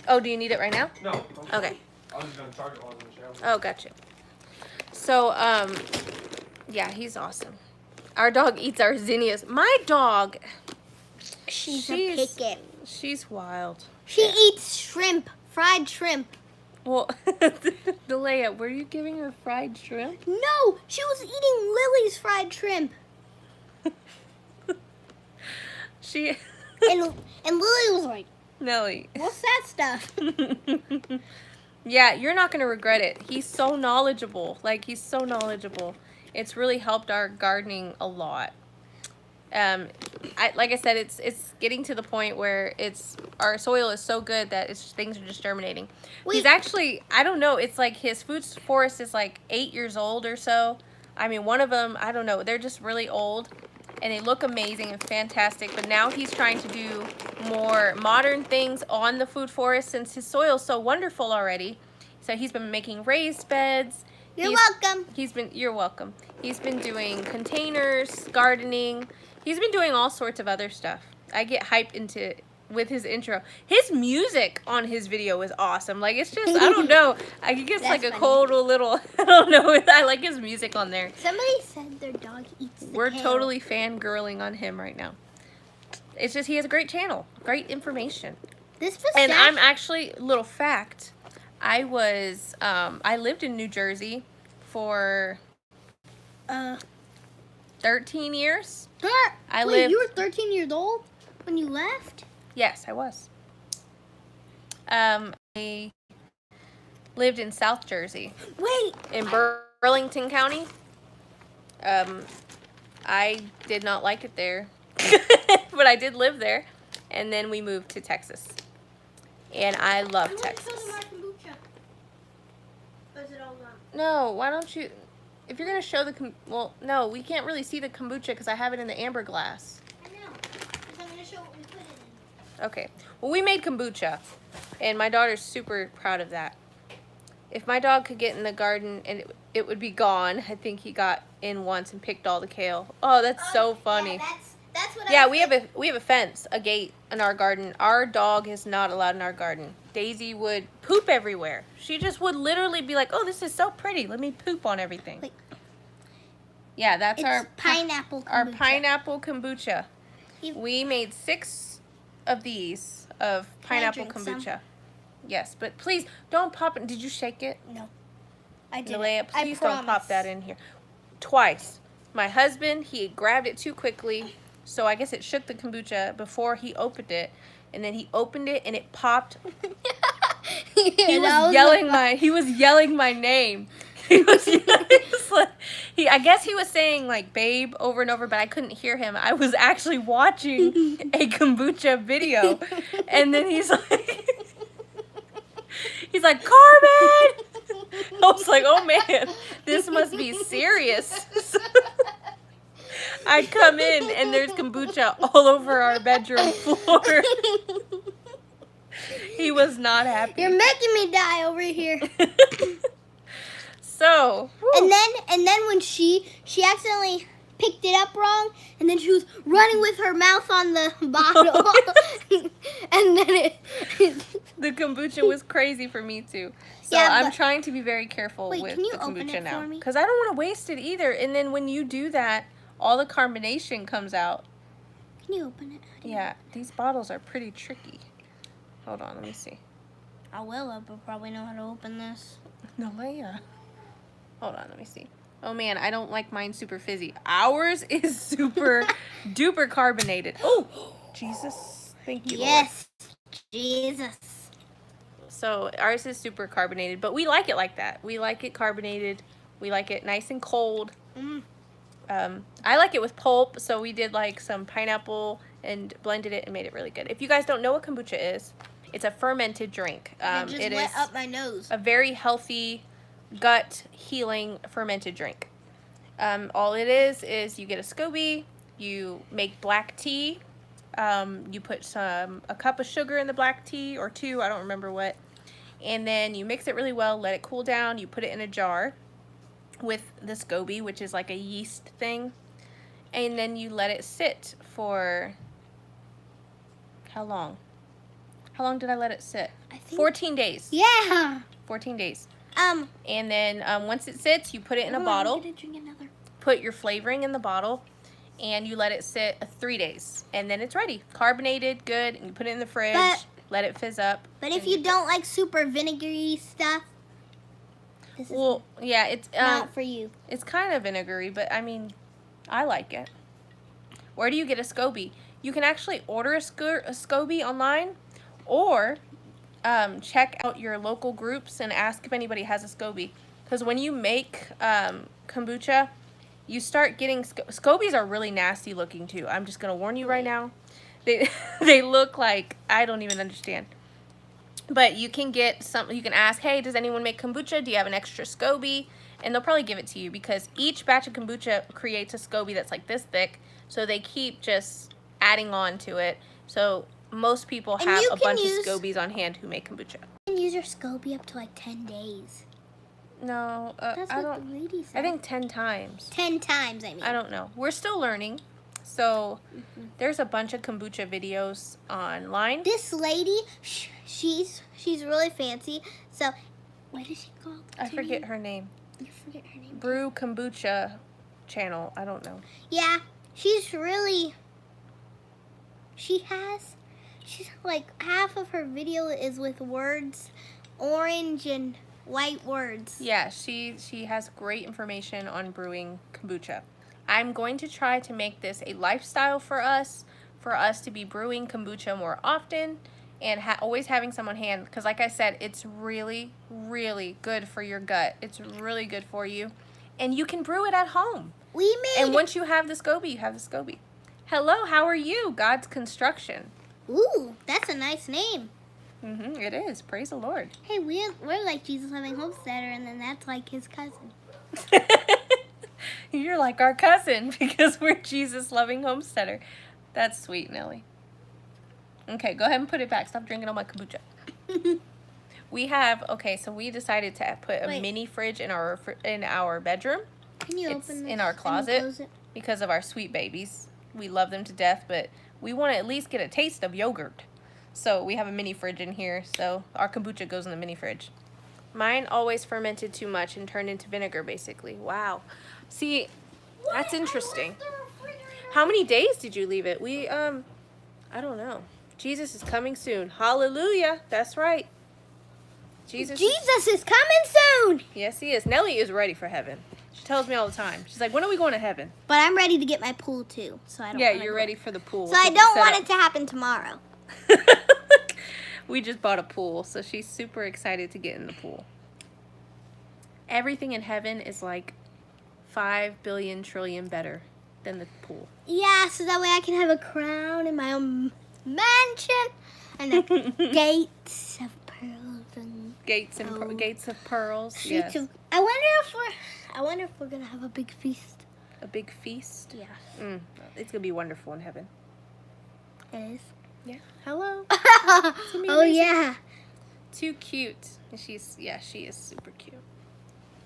Oh, do you need it right now? No. Okay. I was just going to charge it while I was in the shower. Oh, gotcha. So, yeah, he's awesome. Our dog eats our zinnias. My dog, She's a picket. she's wild. She eats shrimp, fried shrimp. Well, Delia, were you giving her fried shrimp? No, she was eating Lily's fried shrimp. She And Lily was like, Nelly. what's that stuff? Yeah, you're not gonna regret it. He's so knowledgeable. Like, he's so knowledgeable. It's really helped our gardening a lot. Like I said, it's getting to the point where our soil is so good that things are just germinating. He's actually, I don't know, it's like his food forest is like 8 years old or so. I mean, one of them, I don't know, they're just really old and they look amazing and fantastic. But now he's trying to do more modern things on the food forest since his soil's so wonderful already. So he's been making raised beds. You're welcome. You're welcome. He's been doing containers, gardening. He's been doing all sorts of other stuff. I get hyped with his intro. His music on his video is awesome. Like, it's just, I don't know. I guess like a cold little, I don't know. I like his music on there. Somebody said their dog eats the We're kale. totally fangirling on him right now. It's just, he has a great channel. Great information. This pistachio. And I'm actually, little fact, I lived in New Jersey for 13 years. Wait, you were 13 years old when you left? Yes, I was. I lived in South Jersey. Wait. In Burlington County. I did not like it there. But I did live there. And then we moved to Texas. And I love Texas. No, why don't you... If you're going to show well, no, we can't really see the kombucha because I have it in the amber glass. I know. Because I'm going to show what we put it in. Okay. Well, we made kombucha, and my daughter's super proud of that. If my dog could get in the garden and it would be gone, I think he got in once and picked all the kale. Oh, that's so funny. Yeah, that's what Yeah, we have a fence, a gate in our garden. Our dog is not allowed in our garden. Daisy would poop everywhere. She just would literally be like, "Oh, this is so pretty. Let me poop on everything." Wait. Yeah, that's our pineapple kombucha. Our pineapple kombucha. You- We made 6 of these of pineapple drink some? kombucha. Yes, but please don't pop it. Did you shake it? No. I didn't. Nalea, please I don't pop promise. that in here. Twice. My husband, he grabbed it too quickly, so I guess it shook the kombucha before he opened it, and then he opened it and it popped. He was yelling my name. I guess he was saying like babe over and over, but I couldn't hear him. I was actually watching a kombucha video, and then he's like, Carmen! I was like, oh man, this must be serious. I come in and there's kombucha all over our bedroom floor. He was not happy. You're making me die over here. So, and then when she accidentally picked it up wrong, and then she was running with her mouth on the bottle, and then the kombucha was crazy for me too. So Yeah, I'm but- trying to be very careful Wait, with can you the open kombucha it now, for me? because I don't want to waste it either. And then when you do that, all the carbonation comes out. Can you open it? Yeah, these bottles are pretty tricky. Hold on, let me see. Willa will probably know how to open this. Nalea. Hold on, let me see. Oh man, I don't like mine super fizzy. Ours is super duper carbonated. Oh, Jesus. Thank you, Yes, Jesus. So ours is super carbonated, but we like it like that. We like it carbonated. We like it nice and cold. Mm. I like it with pulp, so we did like some pineapple and blended it and made it really good. If you guys don't know what kombucha is, it's a fermented drink. It just it went is up my nose. a very healthy, gut healing fermented drink. All it is you get a Scoby, you make black tea, you put a cup of sugar in the black tea, or 2, I don't remember what, and then you mix it really well, let it cool down, you put it in a jar with the Scoby, which is like a yeast thing, and then you let it sit for, how long? How long did I let it sit? I think 14 days. Yeah. 14 days. And then once it sits, you put it in a bottle. I'm gonna drink another. Put your flavoring in the bottle, and you let it sit 3 days, and then it's ready. Carbonated, good, and you put it in the fridge. Let it fizz up. But if you don't like super vinegary stuff, this is yeah, it's not for you. It's kind of vinegary, but I mean, I like it. Where do you get a Scoby? You can actually order a Scoby online, or check out your local groups and ask if anybody has a Scoby. Because when you make kombucha, you start getting Scobies are really nasty looking too. I'm just gonna warn you right now. They look like, I don't even understand. But you can get some. You can ask, hey, does anyone make kombucha? Do you have an extra Scoby? And they'll probably give it to you, because each batch of kombucha creates a Scoby that's like this thick. So they keep just adding on to it. So most people have a bunch of Scobies on hand who make kombucha. You can use your Scoby up to like 10 days. No, That's I what don't. the lady said. I think 10 times. 10 times, I mean. I don't know. We're still learning. So there's a bunch of kombucha videos online. This lady, she's really fancy. So, what is she called? I forget her name. You forget her name? Brew Kombucha channel. I don't know. Yeah, she's like half of her video is with words, orange and white words. Yeah, she has great information on brewing kombucha. I'm going to try to make this a lifestyle for us to be brewing kombucha more often, and always having some on hand, because like I said, it's really, really good for your gut. It's really good for you, and you can brew it at home. And once you have the Scoby, you have the Scoby. Hello, how are you? God's Construction. Ooh, that's a nice name. It is. Praise the Lord. Hey, we're like Jesus Loving Homesteader, and then that's like his cousin. You're like our cousin, because we're Jesus Loving Homesteader. That's sweet, Nellie. Okay, go ahead and put it back. Stop drinking all my kombucha. We have, so we decided to put a mini fridge in our bedroom. Can you It's open this in our closet close it? because of our sweet babies. We love them to death, but we want to at least get a taste of yogurt. So we have a mini fridge in here, so our kombucha goes in the mini fridge. Mine always fermented too much and turned into vinegar, basically. Wow. See, that's interesting. How many days did you leave it? I don't know. Jesus is coming soon. Hallelujah. That's right. Jesus is coming soon. Yes, he is. Nellie is ready for heaven. She tells me all the time. She's like, when are we going to heaven? But I'm ready to get my pool too, so I don't. Yeah, you're ready for the pool. So I don't want it to happen tomorrow. We just bought a pool, so she's super excited to get in the pool. Everything in heaven is like 5 billion trillion better than the pool. Yeah, so that way I can have a crown in my own mansion and the gates of pearls and gates of pearls. Yes. I wonder if we're gonna have a big feast. A big feast? Yeah. It's gonna be wonderful in heaven. It is. Yeah. Hello. Oh yeah. Too cute. She is super cute.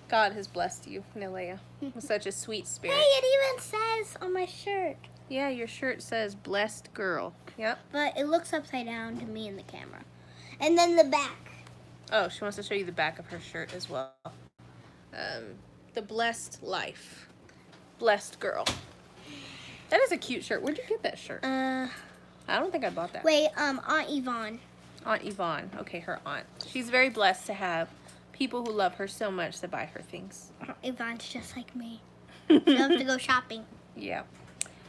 God has blessed you, Nilea, with such a sweet spirit. Hey, it even says on my shirt. Yeah, your shirt says blessed girl. Yep. But it looks upside down to me in the camera. And then the back. Oh, she wants to show you the back of her shirt as well. The blessed life. Blessed girl. That is a cute shirt. Where'd you get that shirt? I don't think I bought that. Wait, Aunt Yvonne. Aunt Yvonne. Okay, her aunt. She's very blessed to have people who love her so much to buy her things. Yvonne's just like me. She loves to go shopping. Yeah.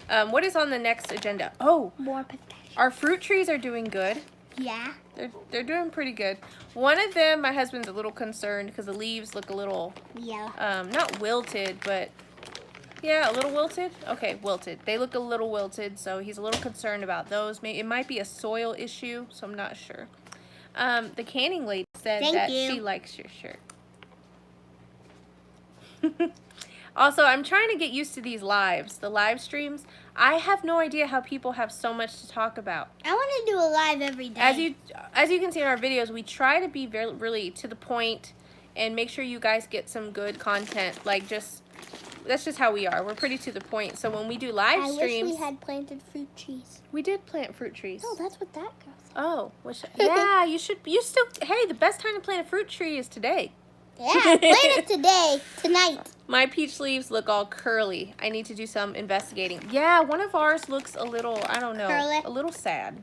What is on the next agenda? Oh, More potatoes. our fruit trees are doing good. Yeah. They're doing pretty good. One of them, my husband's a little concerned because the leaves look a little, not wilted, but yeah, a little wilted. Okay, wilted. They look a little wilted, so he's a little concerned about those. Maybe it might be a soil issue, so I'm not sure. The canning lady said she likes your shirt. Also, I'm trying to get used to these the live streams. I have no idea how people have so much to talk about. I want to do a live every day. As you can see in our videos, we try to be really to the point and make sure you guys get some good content. That's just how we are. We're pretty to the point. So when we do live streams, I wish we had planted fruit trees. We did plant fruit trees. No, that's what that girl said. Oh, yeah, you should. Hey, the best time to plant a fruit tree is today. Yeah, plant it today, tonight. My peach leaves look all curly. I need to do some investigating. Yeah, one of ours looks a little, I don't know, Curly. a little sad.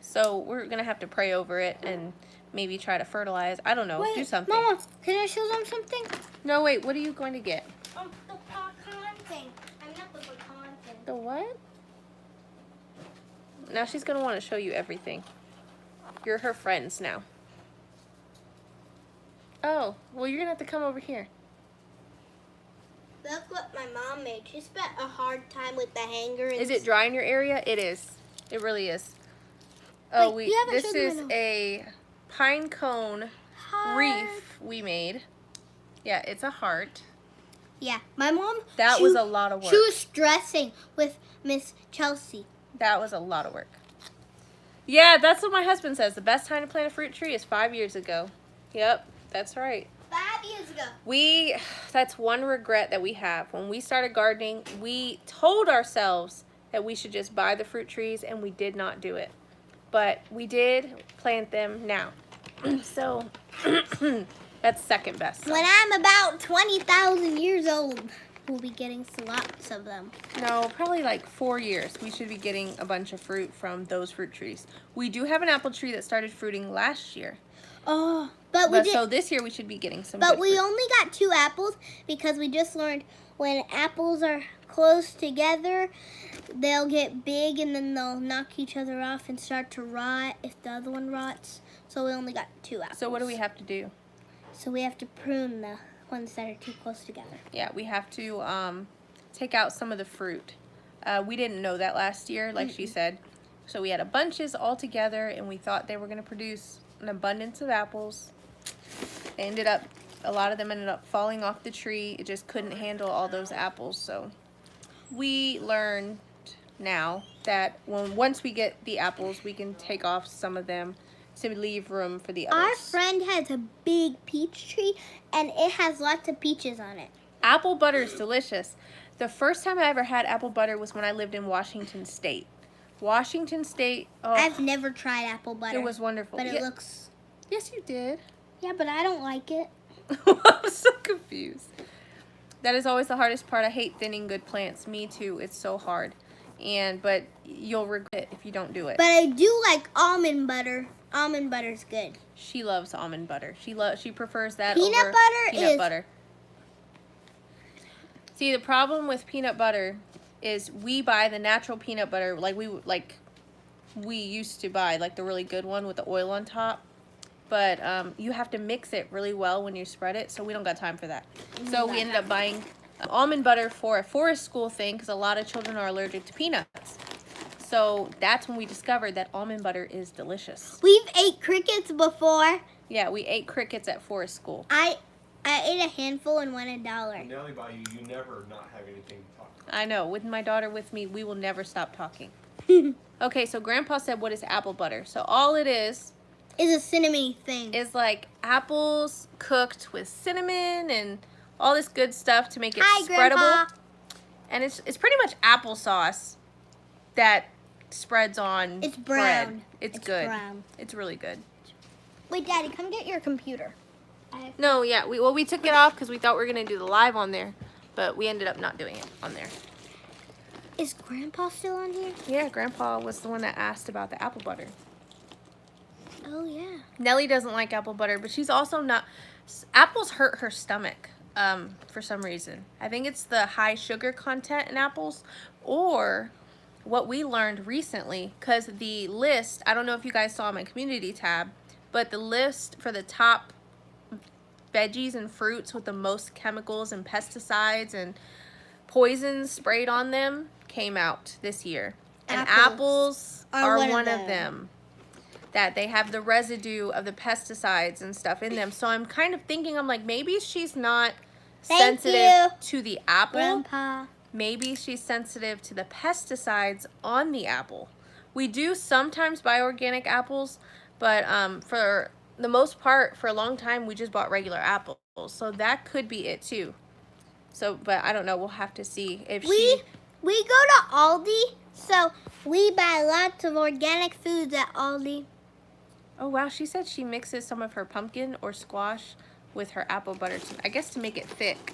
So we're going to have to pray over it and maybe try to fertilize. I don't know, do something. Mama, can I show them something? No, wait, what are you going to get? The pecan thing. I'm not the pecan thing. The what? Now she's going to want to show you everything. You're her friends now. Oh, well, you're going to have to come over here. Look what my mom made. She spent a hard time with the hanger. Is it dry in your area? It is. It really is. Oh, Wait, you haven't this showed me is my nose. a pine cone Heart. wreath we made. Yeah, it's a heart. Yeah, my mom. That was a lot of work. She was stressing with Miss Chelsea. That was a lot of work. Yeah, that's what my husband says. The best time to plant a fruit tree is 5 years ago. Yep, that's right. 5 years ago. That's one regret that we have. When we started gardening, we told ourselves that we should just buy the fruit trees, and we did not do it. But we did plant them now. So that's second best. When I'm about 20,000 years old, we'll be getting lots of them. No, probably like 4 years. We should be getting a bunch of fruit from those fruit trees. We do have an apple tree that started fruiting last year. Oh, but So this year we should be getting some. But good we fruit. only got 2 apples because we just learned when apples are close together, they'll get big and then they'll knock each other off and start to rot if the other one rots. So we only got 2 apples. So what do we have to do? So we have to prune the ones that are too close together. Yeah, we have to take out some of the fruit. We didn't know that last year, like she said. So we had a bunches all together, and we thought they were going to produce an abundance of apples. A lot of them ended up falling off the tree. It just couldn't handle all those apples. So we learned now that once we get the apples, we can take off some of them to leave room for the others. Our friend has a big peach tree, and it has lots of peaches on it. Apple butter is delicious. The first time I ever had apple butter was when I lived in Washington State. Washington State, oh, I've never tried apple butter. it was wonderful. But it Yeah. looks... Yes, you did. Yeah, but I don't like it. I'm so confused. That is always the hardest part. I hate thinning good plants. Me too. It's so hard. But you'll regret it if you don't do it. But I do like almond butter. Almond butter's good. She loves almond butter. She prefers that Peanut over butter peanut is- butter. See, the problem with peanut butter is we buy the natural peanut butter like we used to buy, like the really good one with the oil on top. But you have to mix it really well when you spread it, so we don't got time for that. So we ended up buying almond butter for a forest school thing because a lot of children are allergic to peanuts. So that's when we discovered that almond butter is delicious. We've ate crickets before. Yeah, we ate crickets at forest school. I ate a handful and won $1. Nelly, by you never not have anything to talk about. I know. With my daughter with me, we will never stop talking. Okay, so Grandpa said, what is apple butter? So all it is Is a cinnamon thing. is like apples cooked with cinnamon and all this good stuff to make it Hi, spreadable. Grandpa. And it's pretty much applesauce that spreads on It's bread. brown. It's It's good. brown. It's really good. Wait, Daddy, come get your computer. No, yeah, we took it off because we thought we were going to do the live on there, but we ended up not doing it on there. Is Grandpa still on here? Yeah, Grandpa was the one that asked about the apple butter. Oh, yeah. Nellie doesn't like apple butter, but she's also not... Apples hurt her stomach for some reason. I think it's the high sugar content in apples, or what we learned recently, because the list, I don't know if you guys saw my community tab, but the list for the top veggies and fruits with the most chemicals and pesticides and poisons sprayed on them came out this year. And apples are one of them. That they have the residue of the pesticides and stuff in them. So I'm kind of thinking, I'm like, maybe she's not sensitive to the apple. Grandpa. Maybe she's sensitive to the pesticides on the apple. We do sometimes buy organic apples, but for the most part, for a long time, we just bought regular apples. So that could be it too. So, but I don't know. We'll have to see if We go to Aldi, so we buy lots of organic foods at Aldi. Oh wow, she said she mixes some of her pumpkin or squash with her apple butter, I guess to make it thick.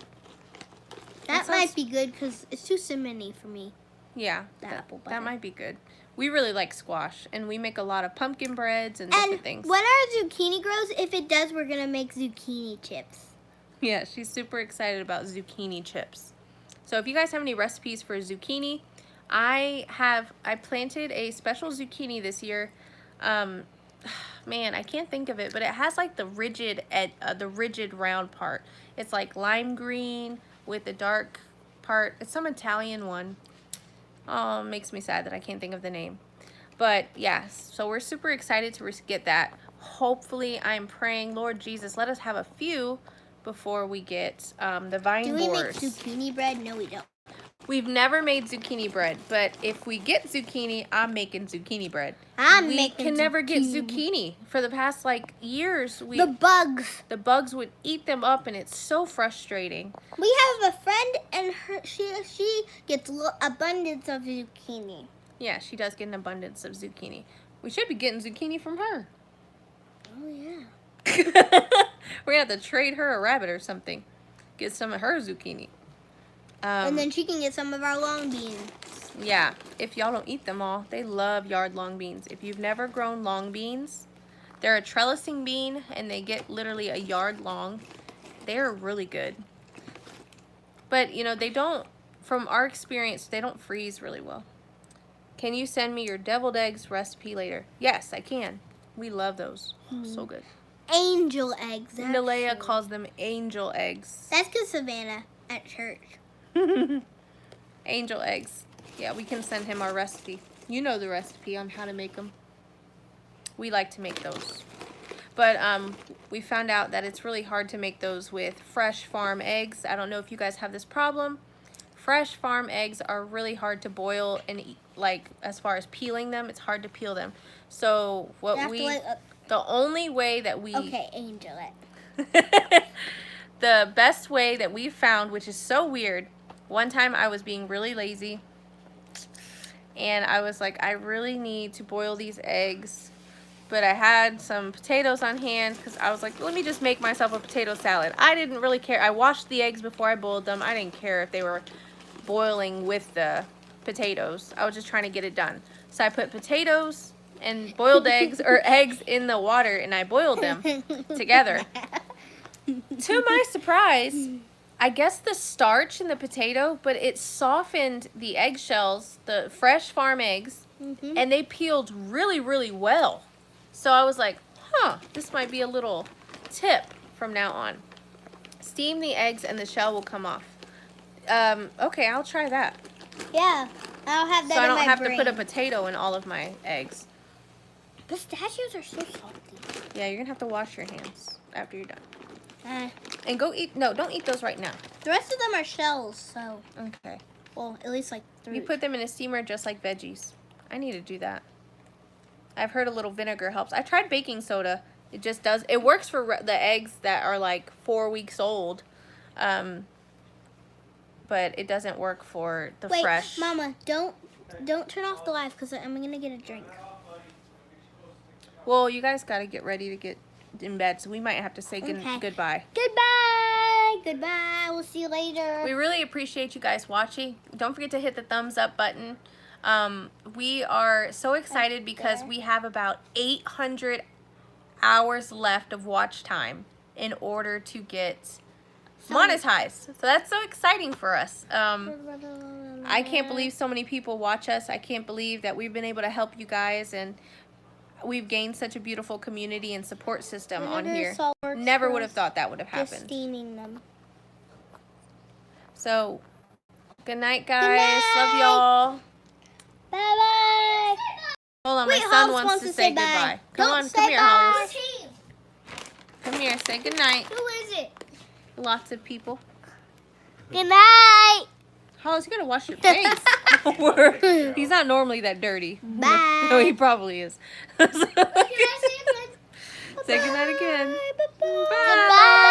That might be good because it's too cinnamony for me. Yeah, The apple butter. that might be good. We really like squash, and we make a lot of pumpkin breads and different things. When our zucchini grows, if it does, we're gonna make zucchini chips. Yeah, she's super excited about zucchini chips. So if you guys have any recipes for zucchini, I planted a special zucchini this year. Man, I can't think of it, but it has like the rigid round part. It's like lime green with the dark part. It's some Italian one. Oh, it makes me sad that I can't think of the name. But yeah, so we're super excited to get that. Hopefully, I'm praying, Lord Jesus, let us have a few before we get the vine Do we borers. make zucchini bread? No, we don't. We've never made zucchini bread, but if we get zucchini, I'm making zucchini bread. We can never get zucchini. For the past like years, the bugs would eat them up, and it's so frustrating. We have a friend, and she gets abundance of zucchini. Yeah, she does get an abundance of zucchini. We should be getting zucchini from her. Oh yeah. We're gonna have to trade her a rabbit or something. Get some of her zucchini. And then she can get some of our long beans. Yeah, if y'all don't eat them all, they love yard long beans. If you've never grown long beans, they're a trellising bean, and they get literally a yard long. They're really good. But, you know, they don't, from our experience, they don't freeze really well. Can you send me your deviled eggs recipe later? Yes, I can. We love those. So good. Angel eggs. Nalea calls them angel eggs. That's because Savannah at church. Angel eggs. Yeah, we can send him our recipe. You know the recipe on how to make them. We like to make those. But we found out that it's really hard to make those with fresh farm eggs. I don't know if you guys have this problem. Fresh farm eggs are really hard to boil and eat, like as far as peeling them, it's hard to peel them. So the only way that we Okay, angel egg. the best way that we found, which is so weird, one time I was being really lazy and I was like, I really need to boil these eggs, but I had some potatoes on hand because I was like, let me just make myself a potato salad. I didn't really care. I washed the eggs before I boiled them. I didn't care if they were boiling with the potatoes. I was just trying to get it done. So I put potatoes and boiled eggs or eggs in the water, and I boiled them together. To my surprise, I guess the starch in the potato, but it softened the eggshells, the fresh farm eggs, and they peeled really, really well. So I was like, huh, this might be a little tip from now on. Steam the eggs and the shell will come off. Okay, I'll try that. Yeah, I'll have that so I in don't my have brain. to put a potato in all of my eggs. Pistachios are so salty. Yeah, you're gonna have to wash your hands after you're done. The And go eat, no, don't eat those right now. rest of them are shells, so, Okay. well, at least like 3. You put them in a steamer just like veggies. I need to do that. I've heard a little vinegar helps. I tried baking soda. It just does. It works for the eggs that are like 4 weeks old. But it doesn't work for the fresh. Wait, Mama, don't turn off the live because I'm going to get a drink. Well, you guys got to get ready to get in bed, so we might have to say Okay. goodbye. Goodbye. We'll see you later. We really appreciate you guys watching. Don't forget to hit the thumbs up button. We are so excited because we have about 800 hours left of watch time in order to get monetized. So that's so exciting for us. I can't believe so many people watch us. I can't believe that we've been able to help you guys, and we've gained such a beautiful community and support system on here. Never would have thought that would have Just happened. steaming them. So, good night, guys. Good night. Love y'all. Bye-bye. Hold on, Wait, my son Hollis wants to say bye. goodbye. Come Don't on, say come here, bye. Hollis. Come here, say goodnight. Who is it? Lots of people. Good night. Hollis, you gotta wash your face. He's not normally that dirty. Bye. No, he probably is. Can I say Say goodnight again. Bye. Bye. Goodbye.